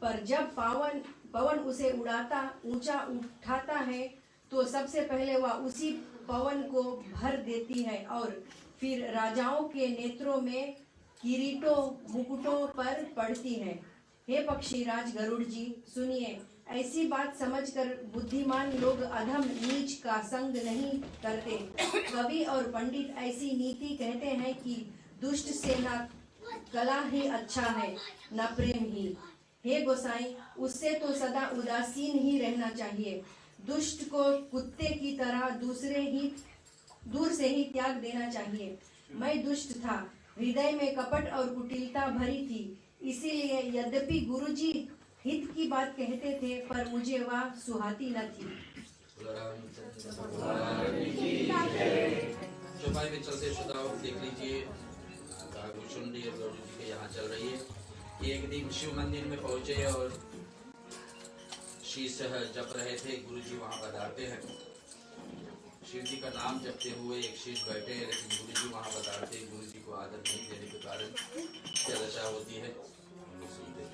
पर जब पवन उसे ऊंचा उठाता है तो सबसे पहले वह उसी पवन को भर देती है और फिर राजाओं के नेत्रों में किरीटों मुकुटों पर पड़ती है। हे पक्षीराज गरुड़ जी सुनिए, ऐसी बात समझकर बुद्धिमान लोग अधम नीच का संग नहीं करते। कवि और पंडित ऐसी नीति कहते हैं कि दुष्ट से न कला ही अच्छा है न प्रेम ही। हे गोसाई, उससे तो सदा उदासीन ही रहना चाहिए। दुष्ट को कुत्ते की तरह दूर से ही त्याग देना चाहिए। मैं दुष्ट था, हृदय में कपट और कुटिलता भरी थी, इसीलिए यद्यपि गुरुजी हित की बात कहते थे पर मुझे वह सुहाती न थी। चौपाई में चलते श्रोताओं देख लीजिए, चुंडी और गरुड़ जी के यहाँ चल रही है कि एक दिन शिव मंदिर में पहुंचे और शीश जप रहे थे। गुरुजी वहाँ पधारते हैं, शिव जी का नाम जपते हुए एक शीश बैठे हैं, लेकिन गुरुजी वहाँ पधारते हैं। गुरुजी को आदर नहीं देने के कारण क्या दशा होती है हम लोग सुनते हैं।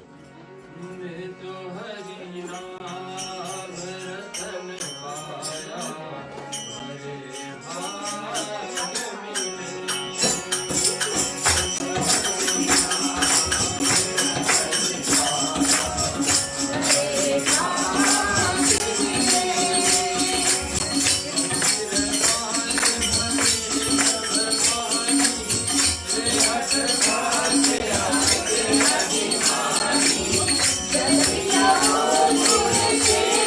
जय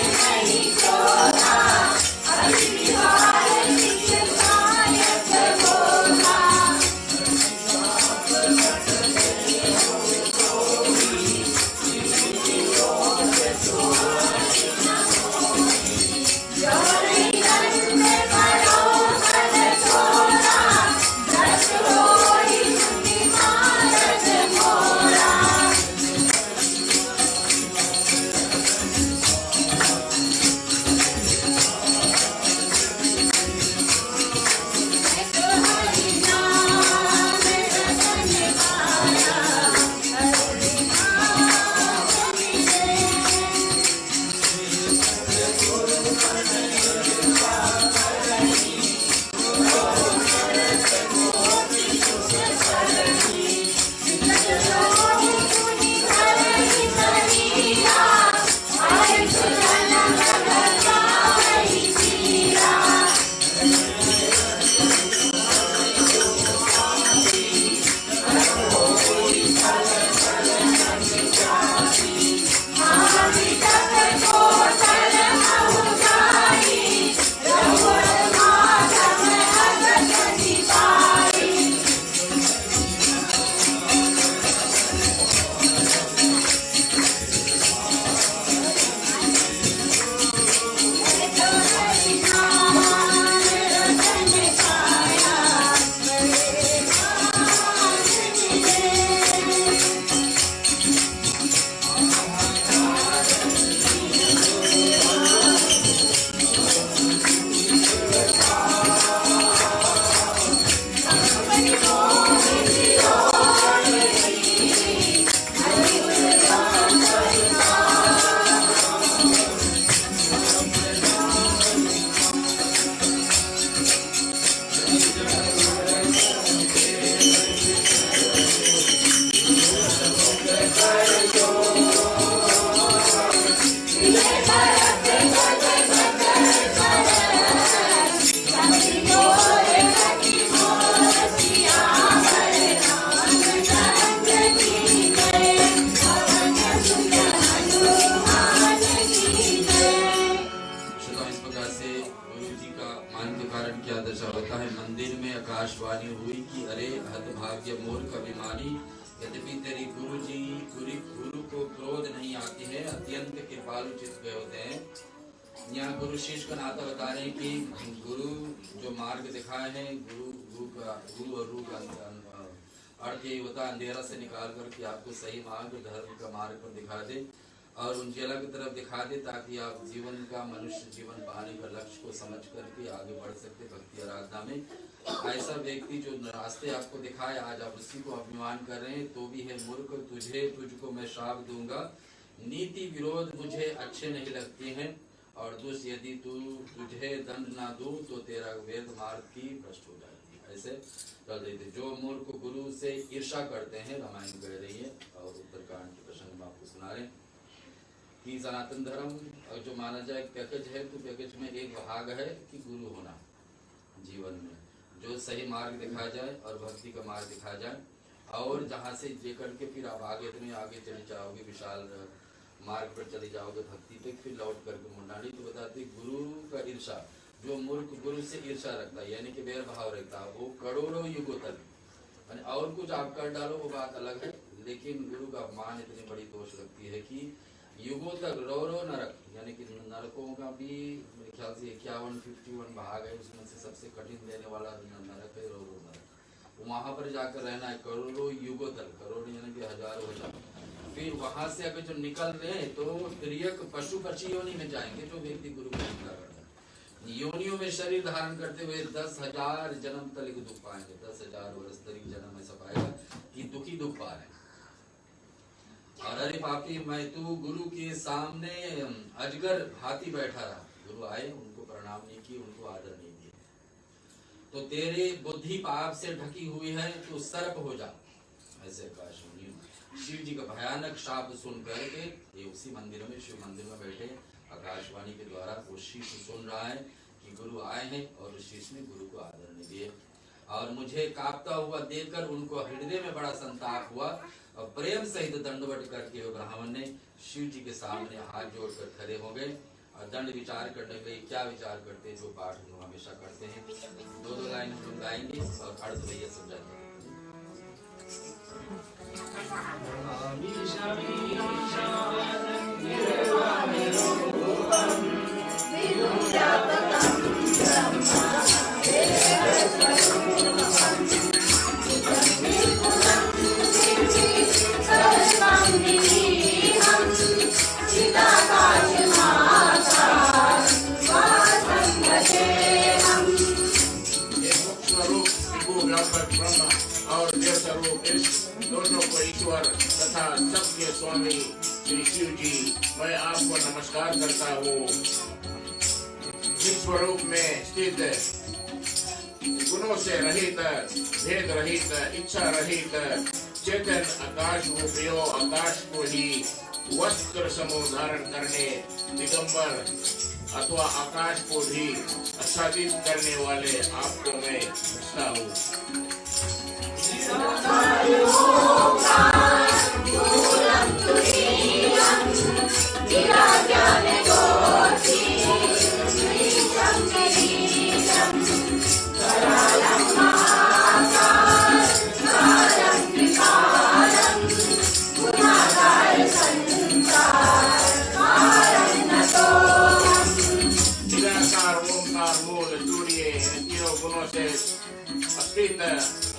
कारण क्या दशा होता है। मंदिर में आकाशवाणी हुई कि अरे हतभाग्य मूर्ख अभिमानी, यद्यपि तेरी गुरु को क्रोध नहीं आती है, अत्यंत कृपालु चित्त के होते हैं। यहाँ गुरु शिष्य का नाता बता रहे हैं कि गुरु जो मार्ग दिखाए हैं, गुरु और रू का अर्थ यही होता है अंधेरा से निकाल कर कि आपको सही मार्ग, धर्म का मार्ग पर दिखा दे और उज्ज्वला की तरफ दिखा दे, ताकि आप जीवन का, मनुष्य जीवन पाने का लक्ष्य को समझ करके आगे बढ़ सकते भक्ति आराधना में। ऐसा व्यक्ति जो रास्ते आपको दिखाए, आज आप उसी को अभिमान कर रहे हैं, तो भी है मूर्ख, तुझको मैं श्राप दूंगा। नीति विरोध मुझे अच्छे नहीं लगते हैं, और दुष्ट यदि तुझे दंड ना दूं तो तेरा वेद मार्ग की भ्रष्ट हो जाएगी। ऐसे कर देते जो मूर्ख गुरु से ईर्षा करते हैं। रामायण कह रही है और उत्तरकांड के प्रसंग में आपको सुना रहे कि सनातन धर्म जो माना जाए पैकेज है, तो पैकेज में एक भाग है कि गुरु होना जीवन में, जो सही मार्ग दिखा जाए और भक्ति का मार्ग दिखा जाए, और जहाँ से लेकर के फिर आप आगे चले जाओगे, विशाल मार्ग पर चले जाओगे भक्ति पे, फिर लौट करके मुंडानी। तो बताते गुरु का ईर्षा, जो मूर्ख गुरु से ईर्षा रखता है यानी कि वैर भाव रखता है, वो करोड़ों युगों तक, यानी और कुछ आप कर डालो वो बात अलग है, लेकिन गुरु का अपमान इतनी बड़ी दोष लगती है कि युगों तक रो नरक, यानी कि नरकों का भी मेरे ख्याल से 51 भाग है, उसमें से सबसे कठिन देने वाला नरक है रो नरक। वहां पर जाकर रहना है करोड़ों युगों तक, करोड़ यानी कि हजारों हजार। फिर वहां से अगर जो निकल रहे हैं तो तिर्यक पशु पक्षी योनि में जाएंगे, जो व्यक्ति गुरु को निंदा करता है। योनियों में शरीर धारण करते हुए 10,000 जन्म तक दुख पाएंगे, 10,000 वर्ष तक जन्म ऐसा पाएगा कि दुखी दुख पा रहे। और अरे पापी, मैं तू गुरु के सामने अजगर भांति बैठा रहा, गुरु आए उनको प्रणाम नहीं किए, उनको आदर नहीं दिया, तो तेरे बुद्धि पाप से ढकी हुई है, तू सर्प हो जा। ऐसे कहा शिव जी का भयानक शाप सुन करके ये उसी मंदिर में, शिव मंदिर में बैठे आकाशवाणी के द्वारा वो शिष्य सुन रहा है कि गुरु आए हैं, और उस शिष्य ने गुरु को आदर नहीं दिए। और मुझे कांपता हुआ देखकर उनको हृदय में बड़ा संताप हुआ, और प्रेम सहित दंडवत करके हुए ब्राह्मण ने शिव जी के सामने हाथ जोड़कर खड़े हो गए और दंड विचार करने के लिए क्या विचार करते हैं, जो पाठ हम हमेशा करते हैं। 2 लाइन हम गाएंगे और अर्थ भैया समझाएंगे। और देव स्वरूप दोनों को ईश्वर तथा सबके स्वामी श्री शिव जी, मैं आपको नमस्कार करता हूँ। इस स्वरूप में स्थित, गुणों से रहित, भेद रहित, इच्छा रहित, चेतन आकाश रूपियो आकाश को ही वस्त्र समूह धारण करने, दिगंबर अथवा आकाश को भी आच्छादित करने वाले आपको मैं पूछता हूँ।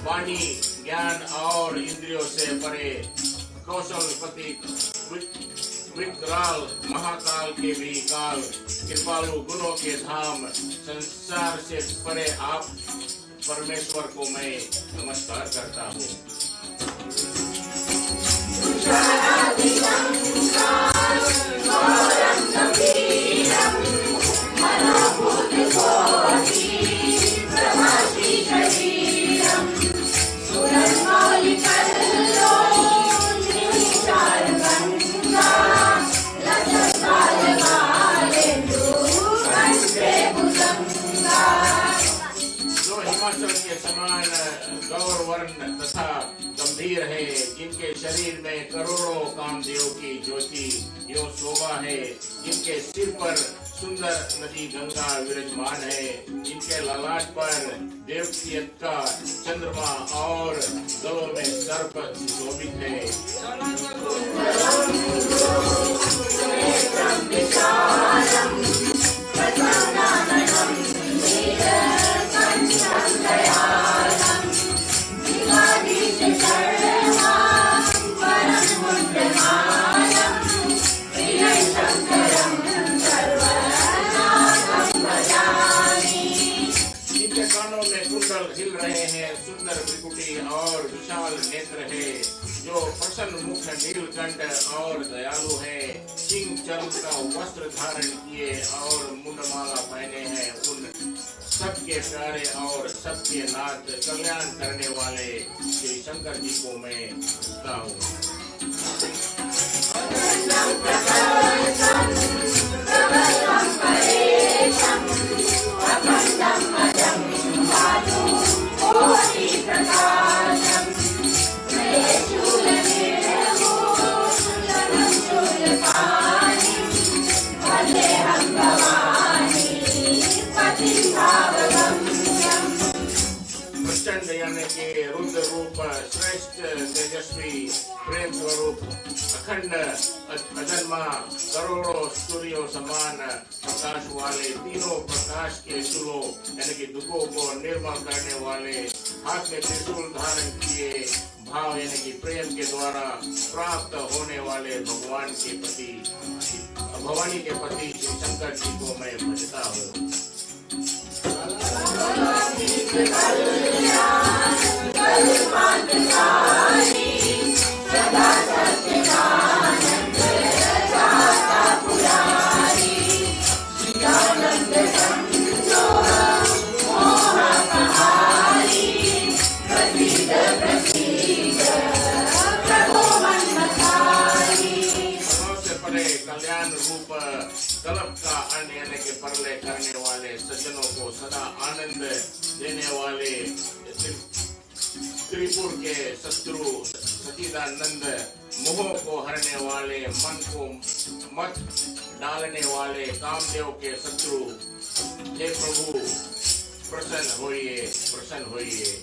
वाणी, ज्ञान और इंद्रियों से परे, कौशलपति, विकराल, महाकाल के भी काल, कृपालु गुणों के धाम, संसार से परे आप परमेश्वर को मैं नमस्कार करता हूँ। समान गौर वर्ण तथा गंभीर है, जिनके शरीर में करोड़ों कामदेव की ज्योति यो शोभा है, जिनके सिर पर सुंदर नदी गंगा विराजमान है। इनके ललाट पर देवतीयत का चंद्रमा और गलों में सर्प शोभित है। इनके कानों में कुंडल हिल रहे हैं। सुंदर त्रिकुटी और विशाल नेत्र है। जो प्रसन्न मुख नीलकंठ और दयालु है। सिंह चर्म का वस्त्र धारण किए और मुंडमाला पहने हैं। उन सबके प्यारे और सबके नाथ कल्याण करने वाले श्री शंकर जी को मैं भजता हूँ। प्रचंड यानी कि रुद्र रूप, श्रेष्ठ तेजस्वी, प्रेम स्वरूप, अखंड अजन्मा, करोड़ों सूर्यों समान प्रकाश वाले, तीनों प्रकाश के चूल्हों यानी कि दुखों को निर्मल करने वाले, हाथ में त्रिशूल धारण किए, भाव यानी कि प्रेम के द्वारा प्राप्त होने वाले भगवान के पति, भवानी के पति श्री शंकर जी को मैं भजता हूँ। कल्याण रूप कल्प का अन्न यानी के परले करने वाले, सज्जनों को सदा आनंद देने वाले, त्रिपुर के शत्रु सचिदानंद, मोह को हरने वाले, मन को मत डालने वाले, कामदेव के शत्रु, हे प्रभु प्रसन्न होइए, प्रसन्न होइए।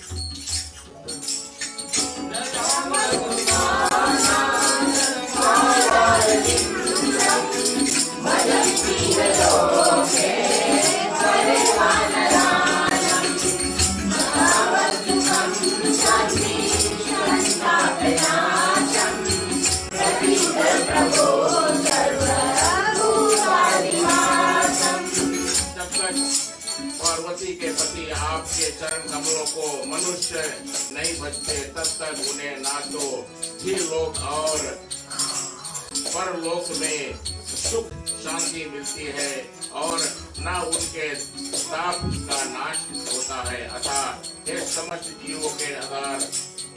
पार्वती के पति आपके चरण कमलों को मनुष्य नहीं भजते, तब तक उन्हें ना तो ही लोक और परलोक में सुख शांति मिलती है और ना उनके ताप का नाश होता है। अतः हे समस्त जीवों के आधार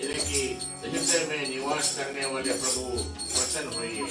यानी कि हृदय में निवास करने वाले प्रभु प्रसन्न होइए।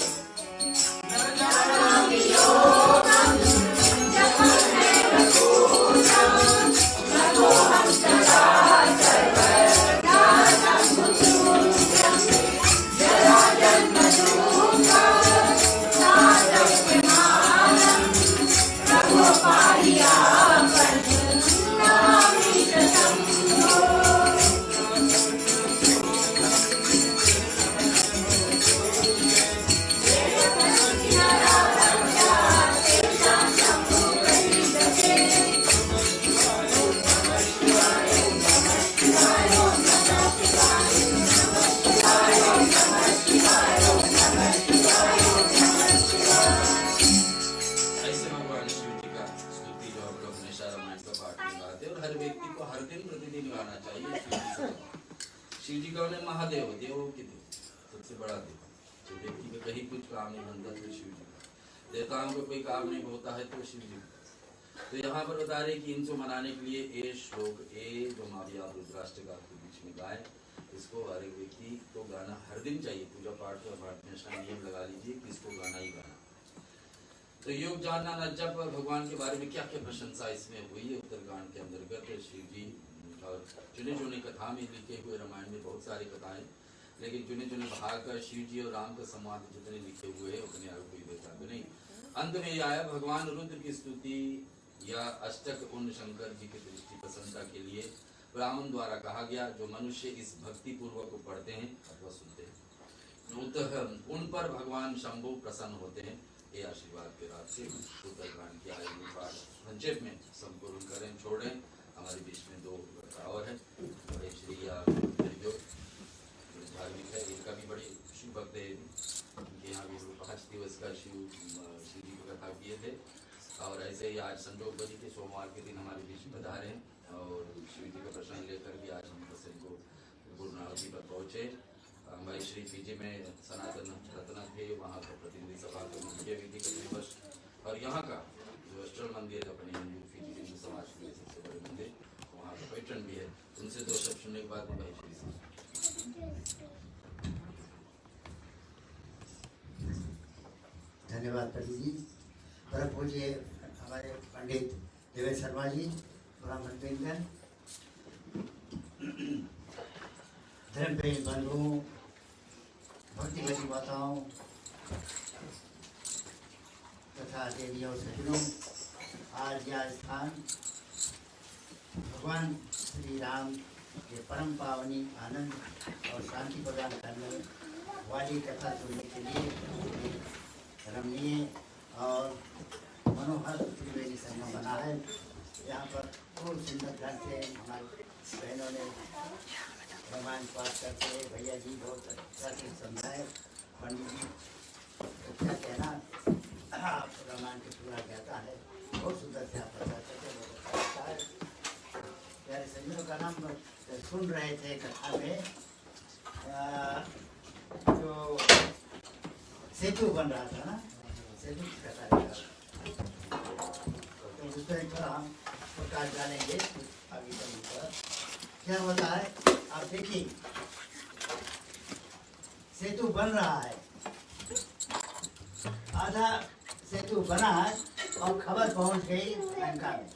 शिव जी का उन्हें महादेव, देवों के देव, सबसे बड़ा देव। जो व्यक्ति का कहीं कुछ काम नहीं बनता तो शिव जी का, देवताओं को कोई काम नहीं होता है तो शिव जी का। तो यहाँ पर बता रहे कि इनको मनाने के लिए ये श्लोक जो माविया रुद्राष्टक आपके बीच में गाए, इसको हर एक व्यक्ति को गाना हर दिन चाहिए। पूजा पाठ का हमेशा नियम लगा लीजिए कि इसको गाना ही गाना। तो योग जानना न जब भगवान के बारे में क्या क्या प्रशंसा इसमें हुई है उत्तरकांड के अंतर्गत शिव जी और चुने चुने कथा में लिखे हुए रामायण में बहुत सारी कथाएं, लेकिन चुने चुने भाग का शिव जी और राम का संवाद जितने लिखे हुए हैं उतने और कोई देता भी नहीं। अंत में आया भगवान रुद्र की स्तुति या अष्टक उन शंकर जी की दृष्टि प्रसन्नता के लिए ब्राह्मण द्वारा कहा गया, जो मनुष्य इस भक्ति पूर्वक को पढ़ते हैं अथवा सुनते हैं, उन पर भगवान शंभु प्रसन्न होते हैं। ये आशीर्वाद के रात से उत्तराखंड की आयु पाठ संक्षेप में संपूर्ण करें, छोड़ें। हमारे बीच में दो और है, बड़े श्री जो धार्मिक है, इनका भी बड़े शिव भक्त है, उनके यहाँ भी 5 दिवस का शिव जी की कथा किए थे। और ऐसे ही आज संजोग बजी के सोमवार के दिन हमारे बीच में पधारे हैं और शिव जी का प्रश्न लेकर भी आज हम प्रसन्न को गुरु नानक जी पर पहुँचे। हमारे श्री पीजी में सनातन रत्न थे, वहाँ का प्रतिनिधि सभा का मुख्य विधि का दिवस, और यहाँ का जो वेस्टर्न मंदिर है अपने हिंदू समाज के सबसे बड़े मंदिर, वहाँ का पैटर्न भी है। उनसे 2 शब्द सुनने के बाद मैं भाई श्री धन्यवाद पंडित जी। परम पूज्य हमारे पंडित देवेंद्र शर्मा जी, ब्राह्मण वृंदन, धर्म प्रेमी बंधुओं, भक्तिवती माताओं तथा देवियों सज्जनों, आज यह स्थान भगवान श्री राम के परम पावनी आनंद और शांति प्रदान करने वाली कथा सुनने के लिए रमणीय और मनोहर त्रिवेणी संगम बना है। यहाँ पर बहुत सुंदर ढंग से हमारी बहनों ने रामायण पाठ करते हैं। भैया जी बहुत अच्छा से समझाए। पंडित जी तो क्या कहना, आप रामायण के पूरा कहता है, बहुत सुंदर से आप प्रचार करते हैं, बहुत अच्छा है। प्यारे संजनों का नाम सुन रहे थे कथा में, जो सेतु बन रहा था ना, सेतु की कथा तो उस पर थोड़ा हम प्रकाश डालेंगे आगे चलने पर। क्या होता है आप देखिए, सेतु बन रहा है, आधा सेतु बना है और खबर पहुंच गई लंका में।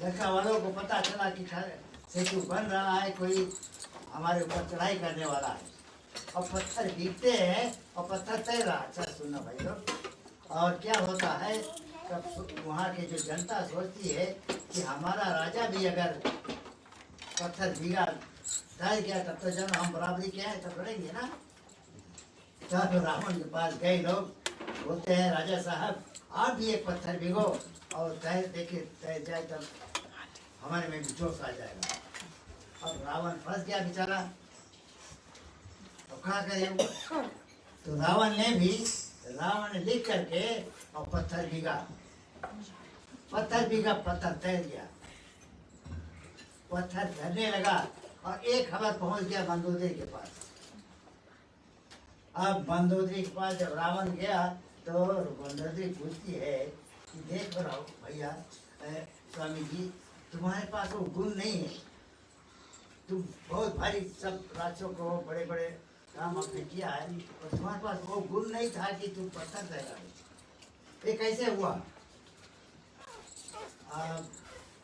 लंका वालों को पता चला कि सेतु बन रहा है, कोई हमारे ऊपर चढ़ाई करने वाला है, और पत्थर भीगते हैं और पत्थर तैर रहा। अच्छा सुनो भाई लोग, और क्या होता है तब वहाँ के जो जनता सोचती है कि हमारा राजा भी अगर पत्थर भीगा तैर गया तब तो जब हम बराबरी क्या है तब लड़ेंगे ना। तब रावण के पास गए लोग, बोलते हैं राजा साहब आप भी एक पत्थर भिगो और तैर देखे तैर जाए तब हमारे में भी जोश आ जाएगा। अब रावण फंस गया बेचारा, तो क्या करे, तो रावण ने लिख करके और पत्थर भीगा, पत्थर तैर गया, पत्थर धरने लगा और एक खबर पहुंच गया मंदोदरी के पास। अब मंदोदरी के पास जब रावण गया तो मंदोदरी पूछती है कि देख रहा भैया स्वामी जी, तुम्हारे पास वो गुण नहीं है, तुम बहुत भारी सब राक्षसों को बड़े बड़े काम आपने किया है, और तुम्हारे पास वो गुण नहीं था कि तुम पत्थर तैरा। ये कैसे हुआ?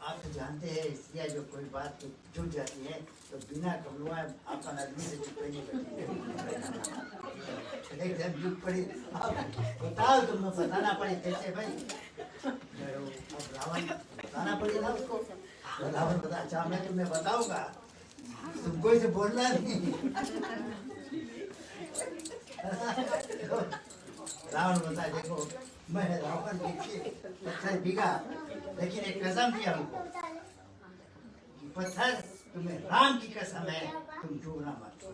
आप तो जानते हैं स्त्रियाँ जो कोई बात तो जुट जाती है तो बिना कमलुआ आपका आदमी से चुप नहीं करती, एकदम जुट पड़ी। बताओ तुमने बताना पड़ी कैसे भाई, अब रावण बताना पड़ेगा उसको। तो रावण बता, अच्छा मैं तुम्हें बताऊंगा, तुमको इसे बोलना नहीं। रावण बता, देखो मैं रावण पत्थर भीगा, लेकिन एक कसम किया हमको, पत्थर तुम्हें राम की कसम है, तुम डूबना मत।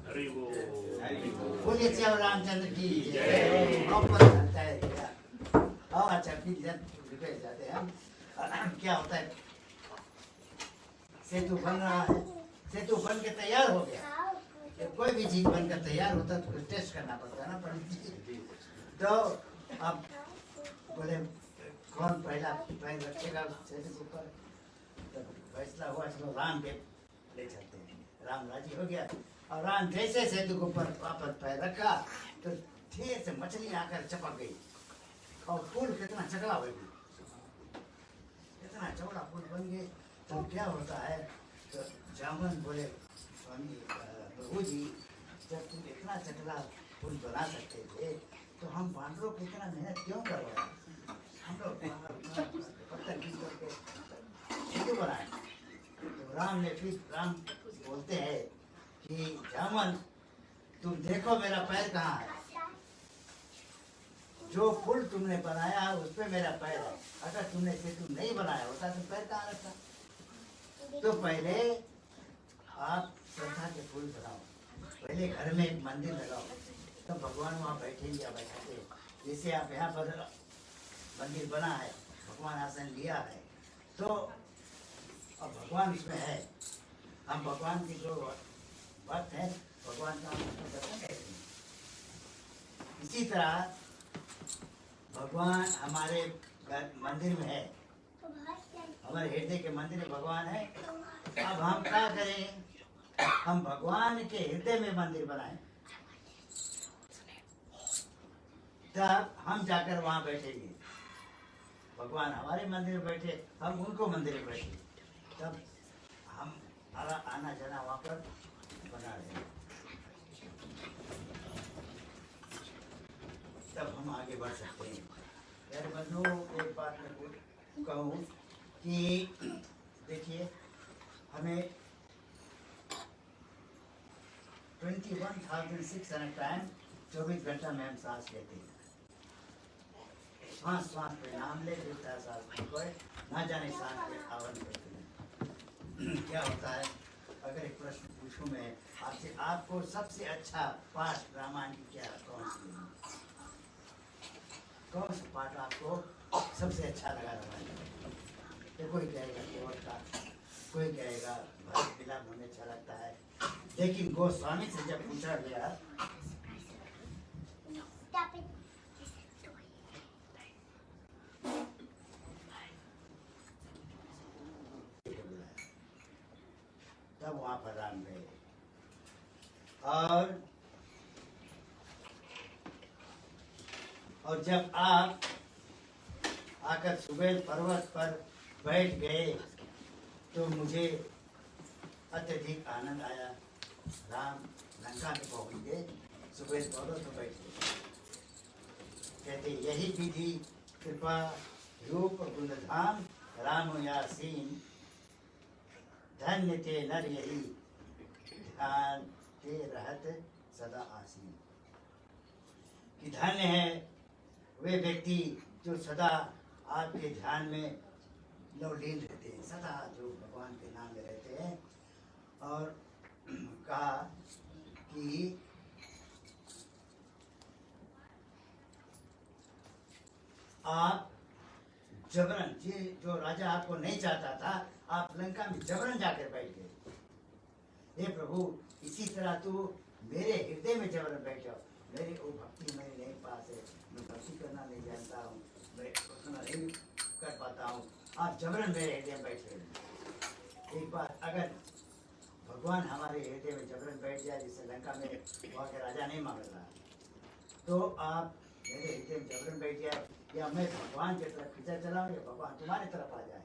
बोलिए श्री रामचंद्र की जय। और अच्छा फिर जाते हैं हम। क्या होता है, सेतु बन रहा है, सेतु बन के तैयार हो गया। कोई भी चीज बनकर तैयार होता है तो टेस्ट करना पड़ता है ना पंडित जी। तो अब बोले कौन पहला पैर रखेगा सेतु के ऊपर, तो फैसला हुआ चलो राम के ले चलते हैं। राम राजी हो गया और राम जैसे सेतु के ऊपर वापस पैर रखा तो ढेर से मछली आकर चपक गई और पुल कितना चकला हो गई, इतना चौड़ा पुल बन गए। तो क्या होता है, तो जामन बोले स्वामी प्रभु जी, जब तुम इतना चकला पुल बना सकते थे तो हम बानरों को इतना मेहनत क्यों करवाए? हम लोग पत्थर बीच करके क्यों बनाए? तो राम बोलते हैं कि जामन तुम देखो मेरा पैर कहाँ है, जो पुल तुमने बनाया है उस पे मेरा पैर है। अगर तुमने सेतु नहीं बनाया होता तो पैर कहाँ रखता? तो पहले आप श्रद्धा के फूल बनाओ, पहले घर में एक मंदिर लगाओ, तो भगवान वहाँ बैठेंगे या बैठाते। जैसे आप यहाँ पर मंदिर बना है, भगवान आसन लिया है, तो अब भगवान इसमें है। हम भगवान की जो भक्त है, भगवान का दर्शन करते हैं। इसी तरह भगवान हमारे मंदिर में है, हमारे हृदय के मंदिर में भगवान है। अब हम क्या करें? हम भगवान के हृदय में मंदिर बनाएं, तब हम जाकर वहां बैठेंगे। भगवान हमारे मंदिर में बैठे, हम उनको मंदिर में बैठे, तब हम आना जाना वहां पर बना रहे, तब हम आगे बढ़ सकते हैं। यार बंधुओं, एक बात मैं कहूँ कि देखिए, हमें 21,600 टाइम 24 घंटा में हम सांस लेते हैं। सांस पे नाम ले लेता है, सांस में कोई ना जाने सांस पे आवरण करते हैं। क्या होता है? अगर एक प्रश्न पूछूं मैं आपसे, आपको सबसे अच्छा पाठ रामायण की क्या कौन सा पाठ आपको सबसे अच्छा लगा रामायण? तो कोई कहेगा केवल का, कोई कहेगा भरत मिलाप हमें अच्छा लगता है। लेकिन गोस्वामी से जब पूछा गया तब वहां पर राम गए, और जब आप आकर सुबेल पर्वत पर बैठ गए तो मुझे अत्यधिक आनंद आया। राम लंका में पहुंच गए, सुबेल पर्वत पर बैठ गए। कहते यही विधि कृपा रूप गुणधाम राम यासीन, धन्य ते नर यही ध्यान के रहत सदा आसीन। कि धन्य है वे व्यक्ति जो सदा आपके ध्यान में लवलीन रहते हैं, सदा जो भगवान के नाम में रहते हैं। और कहा कि आप जबरन, जो राजा आपको नहीं चाहता था, आप लंका में जबरन जाकर बैठ गए। हे प्रभु, इसी तरह तू मेरे हृदय में जबरन बैठ जाओ। मेरी वो भक्ति मेरे नहीं पास है, मैं भक्ति करना नहीं जानता हूँ, मैं उतना नहीं कर पाता हूँ, आप जबरन मेरे हृदय में बैठ रहे। एक बात, अगर भगवान हमारे हृदय में जबरन बैठ जाए, जिससे लंका में वहाँ के राजा नहीं मांग रहा, तो आप मेरे हृदय में जबरन बैठ जाए, या मैं भगवान की तरफ खींचा चलाऊं या भगवान तुम्हारी तरफ आ जाए,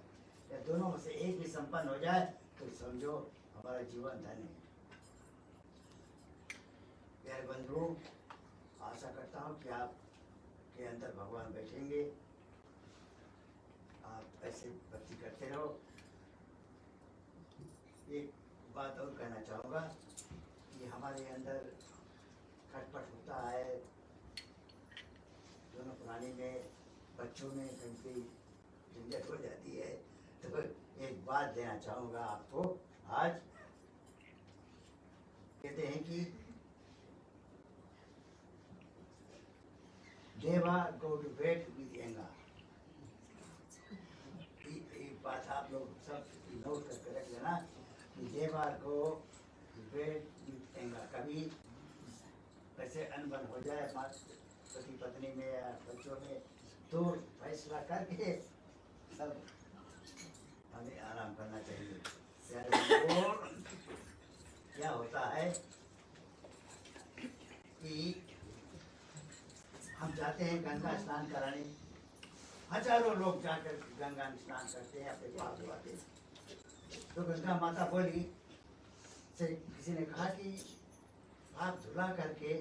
या दोनों में से एक भी संपन्न हो जाए, तो समझो हमारा जीवन धन्य है। प्यारे बंधुओं, आशा करता हूँ कि आप के अंदर भगवान बैठेंगे, आप ऐसे भक्ति करते रहो। एक बात और कहना चाहूँगा कि हमारे अंदर खटपट होता है, दोनों प्राणी में, बच्चों में कभी झंझट हो जाती है। तो एक बात देना चाहूँगा आपको आज। कहते हैं कि देवा गो टू बेड विद एंगा। एक बात आप लोग सब नोट करके रख लेना कि देवा गो टू बेड विद एंगा। कभी ऐसे अनबन हो जाए पति पत्नी में या बच्चों में, तो फैसला करके सब हमें आराम करना चाहिए। और क्या होता है कि हम जाते हैं गंगा स्नान कराने, हजारों लोग जाकर गंगा स्नान करते हैं, अपने पाप धुआते हैं। तो गंगा माता बोली से किसी ने कहा कि आप धुला करके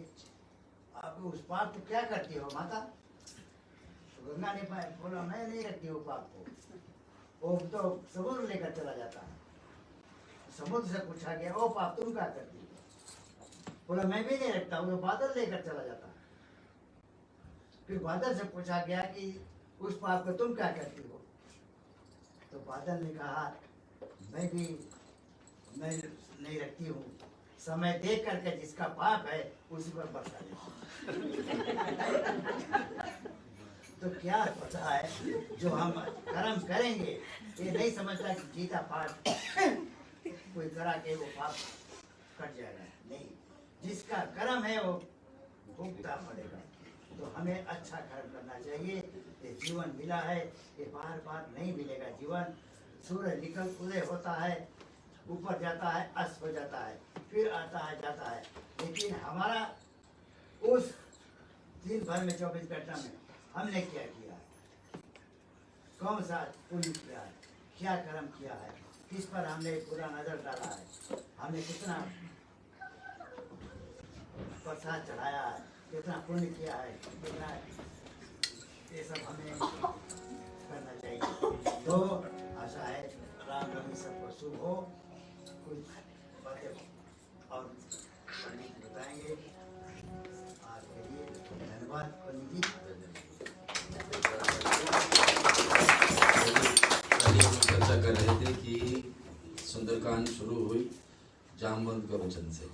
आप उस पाप को क्या करती हो माता? तो गंगा ने बोला मैं नहीं रखती हूँ पाप को, वो तो समुद्र लेकर चला जाता है। समुद्र से पूछा गया ओ पाप तुम क्या करती हो? बोला मैं भी नहीं रखता हूँ, तो बादल लेकर चला जाता है। फिर बादल से पूछा गया कि उस पाप को तुम क्या करती हो? तो बादल ने कहा मैं नहीं रखती हूँ, समय देख करके जिसका पाप है उसी पर बरसा तो क्या पता है जो हम कर्म करेंगे, ये नहीं समझता कि गीता पाठ कोई करा के वो पाप कट जाएगा, नहीं, जिसका कर्म है वो भुगतना पड़ेगा। तो हमें अच्छा कर्म करना चाहिए। ये जीवन मिला है, ये बार बार नहीं मिलेगा जीवन। सूर्य निकल उदय होता है, ऊपर जाता है, अस्त हो जाता है, फिर आता है जाता है, लेकिन हमारा उस दिन भर में 24 घंटा में हमने क्या किया है, कौन सा पुण्य किया है, क्या कर्म किया है, किस पर हमने पूरा नजर डाला है, हमने कितना प्रसाद चढ़ाया है, कितना पुण्य किया है, कितना, ये सब हमें करना चाहिए। तो आशा है रामनवमी सबको शुभ हो। कुछ बातें और पंडित बताएंगे आपके लिए। धन्यवाद पंडित जी। चर्चा कर रहे थे कि सुंदरकांड शुरू हुई जामवंत के वचन से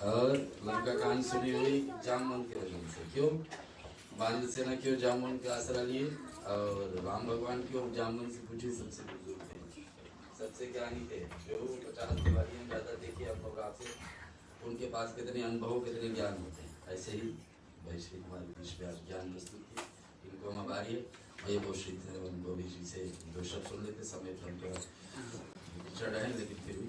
और लंका कांड शुरू हुई जामवंत के वचन से। क्यों वानर सेना क्यों जामवंत का आसरा लिए और राम भगवान क्यों जामवंत से पूछे? सबसे बुजुर्ग थे, सबसे ज्ञानी थे, जो 50 दिवालियां ज्यादा देखिए आप आपसे, उनके पास कितने अनुभव कितने ज्ञान होते हैं। ऐसे ही वैश्विक हमारे बीच में ज्ञान प्रस्तुत की, इनको हम आभारी है। ये वो श्री गोभी जी से दो शब्द सुन लेते, समय पर हम थोड़ा चढ़ रहे हैं लेकिन फिर भी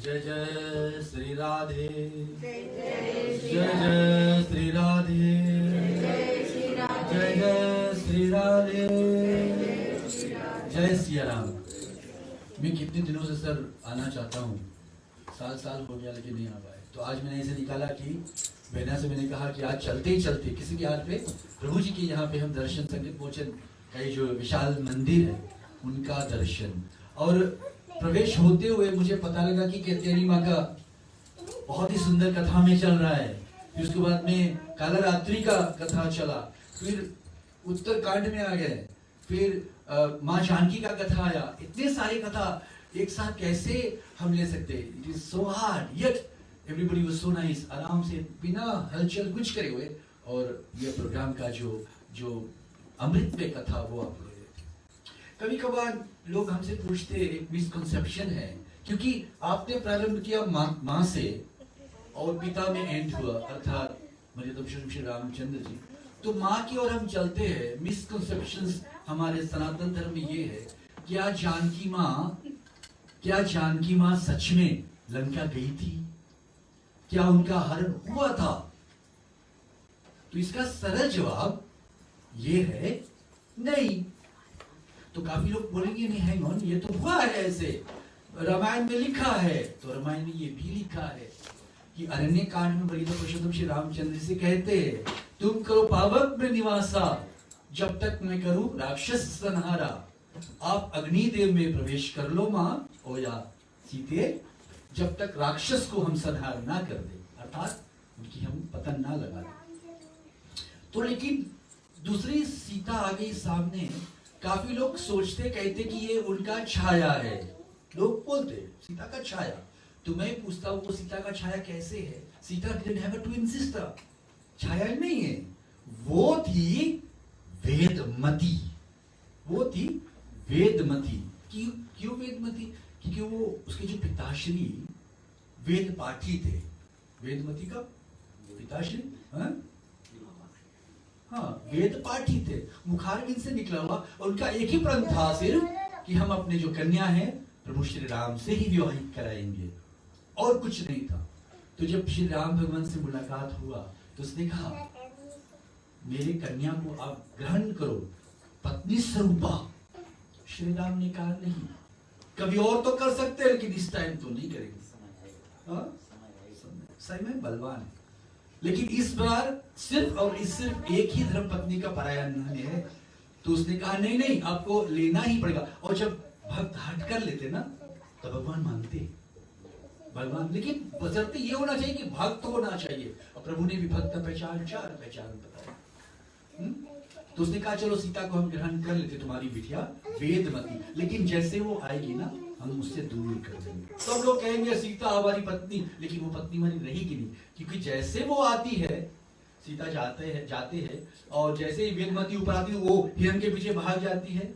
जय जय श्री राधे, जय जय श्री राधे, जय जय श्री राधे, जय सिया राम। मैं कितने दिनों से सर आना चाहता हूँ, साल हो गया लेकिन नहीं आ पाए। तो आज मैंने ऐसे निकाला कि बहना से मैंने कहा कि आज चलते ही चलते किसी के हाथ पे प्रभु जी के यहाँ पे हम दर्शन, संगीत मोचन का जो विशाल मंदिर है उनका दर्शन, और प्रवेश होते हुए मुझे पता लगा कि केतेरी माँ का बहुत ही सुंदर कथा में चल रहा है। फिर उसके बाद में काला रात्रि का कथा चला, फिर उत्तर कांड में आ गए, फिर माँ जानकी का कथा आया। इतने सारे कथा एक साथ कैसे हम ले सकते? It is so hard, yet everybody was so nice, आराम से बिना हलचल कुछ करे हुए, और ये प्रोग्राम का जो अमृत पे कथा वो आप ले। कभी कभार लोग हमसे पूछते, एक मिसकंसेप्शन है, क्योंकि आपने प्रारंभ किया माँ से और पिता में एंड हुआ, अर्थात मर्यादा श्री रामचंद्र जी, तो माँ की ओर हम चलते हैं। मिसकंसेप्शंस हमारे सनातन धर्म में ये है, क्या जानकी माँ सच में लंका गई थी? क्या उनका हरण हुआ था? तो इसका सरल जवाब ये है नहीं। तो काफी लोग बोलेंगे नहीं हैंग ऑन, ये तो हुआ है ऐसे, रामायण में लिखा है। तो रामायण में ये भी लिखा है कि अरण्य कांड में मर्यादा पुरुषोत्तम श्री रामचंद्र से कहते हैं, तुम करो पावक में निवासा, जब तक मैं करूं राक्षस संहारा। आप अग्निदेव में प्रवेश कर लो माँ ओ या सीते, जब तक राक्षस को हम संहार ना कर दे, अर्थात उनकी हम पतन ना लगा दे। तो लेकिन दूसरी सीता आ गई सामने। काफी लोग सोचते, कहते कि ये उनका छाया है, लोग बोलते सीता का छाया। तो मैं पूछता हूँ वो सीता का छाया कैसे है? Sita didn't have a twin sister, छाया नहीं है, वो थी वेदमती, वो थी वेदमती। क्यों वेदमती? क्योंकि वो उसके जो पिताश्री वेद पाठी थे। वेदमती का पिताश्री हाँ वेद पाठी थे, मुखारबिंद से निकला हुआ। उनका एक ही प्रण था सिर्फ कि हम अपने जो कन्या है प्रभु श्री राम से ही विवाहित कराएंगे, और कुछ नहीं था। तो जब श्री राम भगवान से मुलाकात हुआ तो उसने कहा मेरे कन्या को आप ग्रहण करो पत्नी स्वरूपा। श्री राम ने कहा नहीं, कभी और तो कर सकते हैं, लेकिन इस टाइम तो नहीं करेंगे। हाँ? समय बलवान है, लेकिन इस बार सिर्फ एक ही धर्म पत्नी का परायण है। तो उसने कहा नहीं नहीं, आपको लेना ही पड़ेगा। और जब भक्त हट कर लेते ना, तो भगवान मानते भगवान, लेकिन बशर्ते ये होना चाहिए कि भक्त होना चाहिए। और प्रभु ने भी भक्त का पहचान चार बताया। तो उसने कहा चलो सीता को हम ग्रहण कर लेते, तुम्हारी बिटिया वेदमती, लेकिन जैसे वो आएगी ना, हम उससे दूर कर देंगे। सब तो लोग कहेंगे सीता हमारी पत्नी, लेकिन वो पत्नी हमारी रहेगी नहीं, क्योंकि जैसे वो आती है, सीता जाते हैं और जैसे ही वेदमती ऊपर आती है, वो हिरण के पीछे भाग जाती है,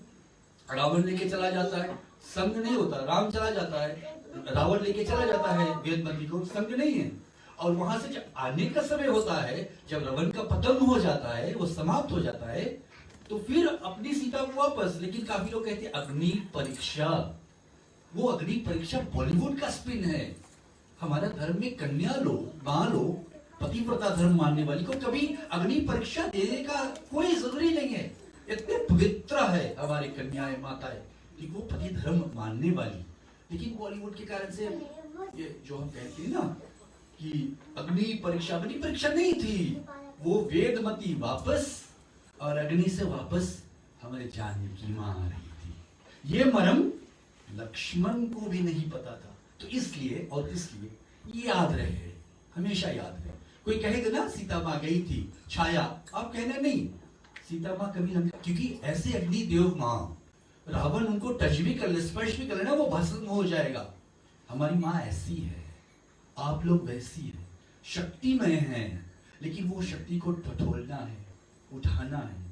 रावण लेके चला जाता है, संग नहीं होता। राम चला जाता है, रावण लेके चला जाता है वेदमती को, संग नहीं है। और वहां से जब आने का समय होता है, जब रावण का पतन हो जाता है, वो समाप्त हो जाता है, तो फिर अपनी सीता को वापस। लेकिन काफी लोग कहते हैं अग्नि परीक्षा, वो अग्नि परीक्षा बॉलीवुड का स्पिन है। हमारा धर्म में कन्या लो, मां लो, पतिव्रता धर्म मानने वाली को कभी अग्नि परीक्षा देने का कोई जरूरी नहीं है। इतने पवित्र है हमारी कन्याएं, माताएं, कि वो पति धर्म मानने वाली। लेकिन बॉलीवुड के कारण से ये जो हम कहते हैं ना कि अग्नि परीक्षा नहीं थी, वो वेदमती वापस और अग्नि से वापस हमारे जानकी मां आ रही थी। ये मर्म लक्ष्मण को भी नहीं पता था। तो इसलिए ये याद रहे, हमेशा याद रहे। कोई कहेगा ना सीता मां गई थी छाया, आप कहना नहीं, सीता मां कभी लंका, क्योंकि ऐसे अग्नि देव मां, रावण उनको टच भी कर ले, स्पर्श भी कर लेना, वो भस्म हो जाएगा। हमारी मां ऐसी है, आप लोग वैसी है, शक्तिमय हैं, लेकिन वो शक्ति को टटोलना है, उठाना है,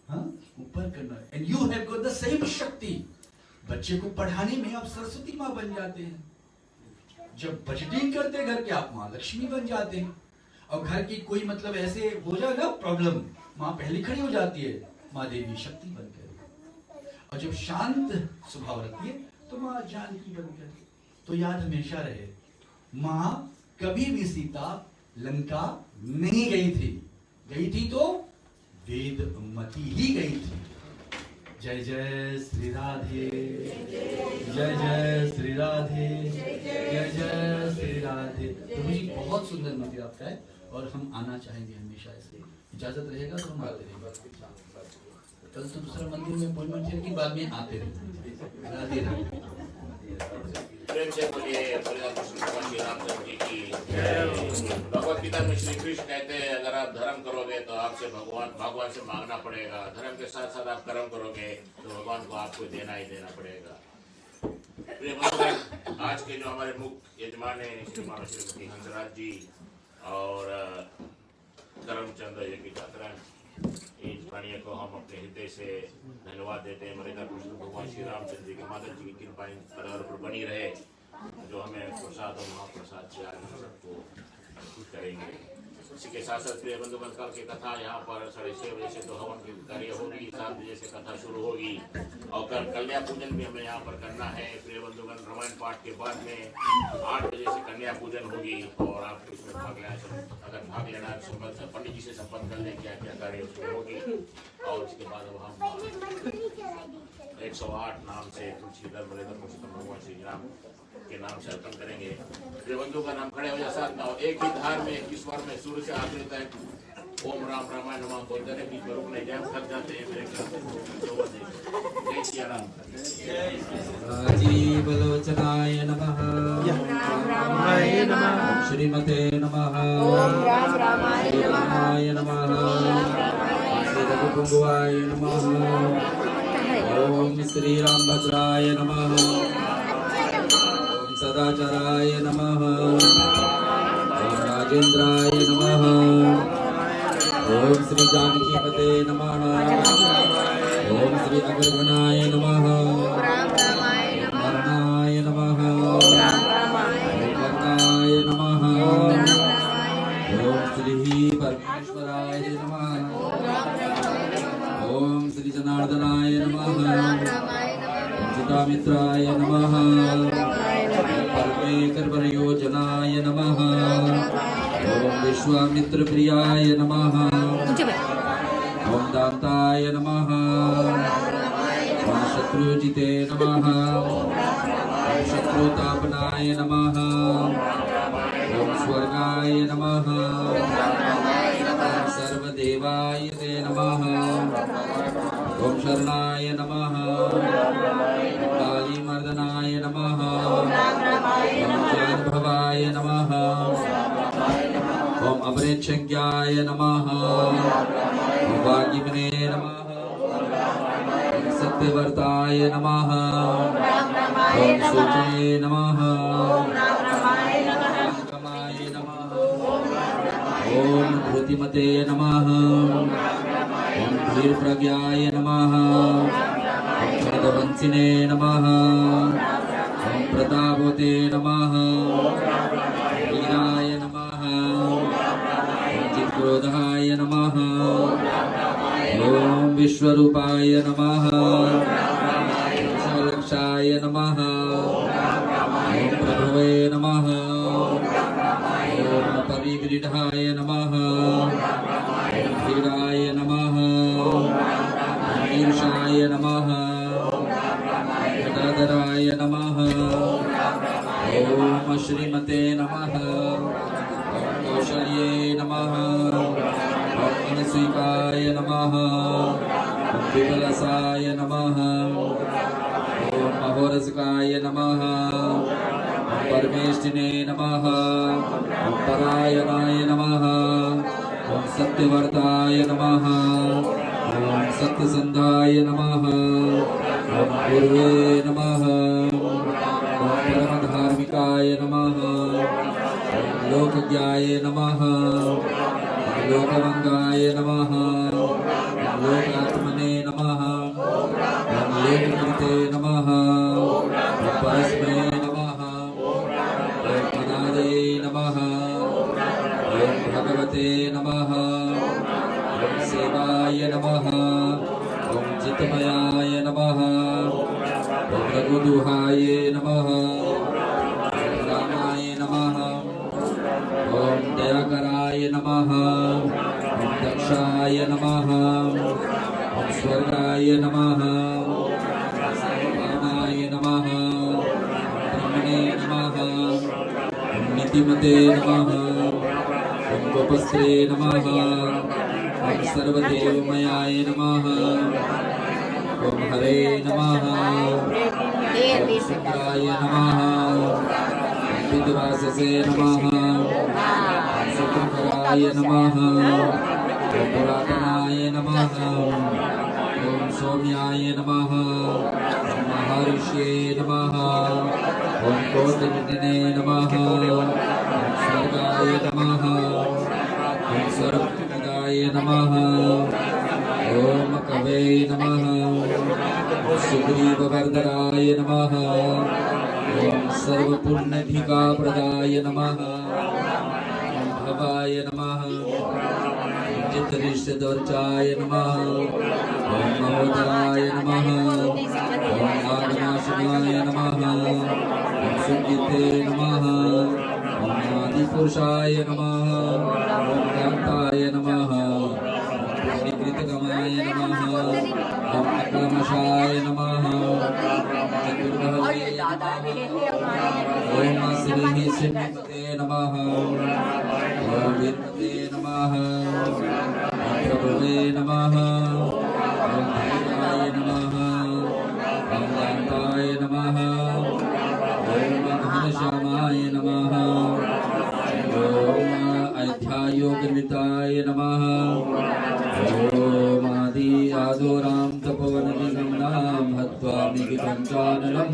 हाँ, ऊपर करना है। And you have got the same शक्ति। बच्चे को पढ़ाने में आप सरस्वती मां बन जाते हैं, जब बजटिंग करते घर के आप मां लक्ष्मी बन जाते हैं। और घर की कोई मतलब ऐसे हो जाए ना प्रॉब्लम, मां पहले खड़ी हो जाती है, मां देवी शक्ति बनकर। और जब शांत स्वभाव रखती है तो मां जानकी बनकर। तो याद हमेशा रहे, मां कभी भी सीता लंका नहीं गई थी तो वेदमती ही गई थी। जय जय श्री राधे, जय जय श्री राधे, जय जय श्री राधे। प्रभु जी बहुत सुंदर मंदिर आपका है, और हम आना चाहेंगे हमेशा। ऐसे इजाजत रहेगा तो हम आते रहेंगे। कल तो दूसरा मंदिर में अपॉइंटमेंट है, लेकिन बाद में आते रहेंगे। राधे राधे। प्रेम से बोलिए भगवान श्री रामचंद्र जी की। भगवत गीता में श्री कृष्ण कहते हैं अगर आप धर्म करोगे तो आपसे भगवान से मांगना पड़ेगा, धर्म के साथ साथ आप कर्म करोगे तो भगवान को आपको देना ही देना पड़ेगा। प्रिय बंधुगण, आज के जो हमारे मुख्य यजमान है श्रीमान श्रीमती हंसराज जी और करमचंद्र जी की छात्रा, इस प्राणियों को हम अपने हृदय से धन्यवाद देते हैं। मर्यादा कृष्ण भगवान श्री रामचंद्र जी की माता जी की कृपा पर बनी रहे, जो हमें प्रसाद और महाप्रसाद से आज हम सबको करेंगे। इसी के साथ साथ प्रिय बंधुगण, कल की कथा यहाँ पर 6:30 बजे से तो हवन की कार्य होगी, 7 बजे से कथा शुरू होगी और कल कन्या पूजन भी हमें यहाँ पर करना है। प्रिय बंधुगण, रामायण पाठ के बाद में 8 बजे से कन्या पूजन होगी और आप उसमें भाग लेना, अगर भाग लेना है पंडित जी से संपर्क कर लें क्या क्या कार्य उसमें होगी। और उसके बाद अब हम 108 नाम से तुलसीधर मर्यादा पुरुषोत्तम भगवान श्री राम के नाम से अर्पण करेंगे। प्रिय बंधुगण, हम खड़े हो जाए साथ में, एक ही धार में एक स्वर में सूर्य से आखिरी तक ओम राम रामाय नमः बोलते रहे, बीच में रुकने जाए, थक जाते हैं मेरे ख्याल से। जय श्री राम। राजीव लोचनाय नमः, राम रामाय नमः, श्रीमते नमः, राम रामाय नमः, श्री रघुकुंगवाय नमः, ओम श्री रामभद्राय नमः, ओम सदाचाराय नमः, ओम राजेंद्राय नमः, ओम श्री जानकीपते नमः, ओम श्री अग्रगणाय नमः, ओम वर्णाय नमः, ओम कर्णाय नमः, ओम श्री परमेश्वराय नमः, ओम श्री जनार्दनाय नमः, ओम चितामित्राय नमः, परमेकरयोजनाय नमः, ओम विश्वामित्र प्रियाय नमः, ओम दाताय नमः, ओम शत्रुजिते नमः, प्रतापनाय नमः। ओम स्वर्गाय नमः। ओम सर्वदेवाय ते नमः। ओम शरणाय नमः। कालीमर्दनाय नमः। ओम जानभवाय नमः। ओम अमृतशंख्याय नमः। ओम वागिमने नमः। ओम सत्यवर्ताय नमः। ओम सूचये नमः। कमाय नमः। ओम धृतिमते नमः। ओम धीरप्रज्ञाय नमः। ओम खड्गवंशिने नमः। ओम प्रतापवते नमः। वीराय नमः। ओम चित्क्रोधाय नमः। ओम विश्वरूपाय नमः। ओम सर्वरक्षाय नमः। ओम प्रभवे नमः। ओम परिवृढाय नमः। ओम धीराय नमः। ओम ईर्षाय नमः। गदाधराय नमः। ओम श्रीमते नमः। ओम कौशल्ये नमः। ओम अनसूयिकाय नमः। ओम विमलसाय नमः। ओम महोरजकाय नमः। ओम परमेष्टिने नमः। ओम परायणाय नमः। ओम सत्यवर्ताय नमः। ओम सत्यसंधाय नमः। ओम पूर्वे नमः। ओम परमधार्मिकाय नमः। ओम लोकज्ञाय नमः। ओम लोकवंगाय नमः। ओम लोकात्मने नमः। ओम लोककृते नमः। ओम परस्मै नमः। ओम अनादे नमः। ओम भगवते नमः। ओम सेवाय नमः। ओम चित्तमयाय नमः। ओम रघुदुहाय नमः। ओम रामाय नमः। ओम दयाकराय नमः। ओम दक्षाय नमः। ओम स्वर्गाय नमः। ओम सर्वकामाय नमः। ओम ब्रह्मणे नमः। ओम नीतिमते नमः। ओम गोपस्त्रे नमः। ओम सर्वदेवमयाय नमः। ओम हरे नमः। ओम शुक्राय नमः। ओम विद्वाससे नमः। ओम शुक्रकराय नमः। ओम पुरातनाय नमः। ओम सौम्याय नमः। ओम महर्षिये नमः। ओम कोटिनिधिने नमः। ओम स्वर्गाय नमः। ओम सर्वप्रदाय नमः। ओम कवे नमः। ओम सुग्रीववर्धराय नमः। ओम सर्वपुण्यधिकाप्रदाय नमः। ओम भवाय नमः। ओम चित्तनिष्ठदर्चाय नमः। ओम महोदराय नमः। ओम आगमाशनाय नमः। ओम सुगीते नमः। ओम आदिपुरुषाय नमः। ओम कांताय नमः। कृतगमाय नमः। ओम अक्लमशाय नमः। चतुर्भुजे नमः। ओम श्रीनिधे नमः। ओम विद्मते नमः। ओम प्रभवे नमः। ओम धीराय नमः। ओम दाताय नमः। ओम घनश्यामाय नमः। ओम अध्यायोगनिताय नमः। ओम आदि आदोराम तपोवन निगम नाम हत्वा मिगि पंचाननम।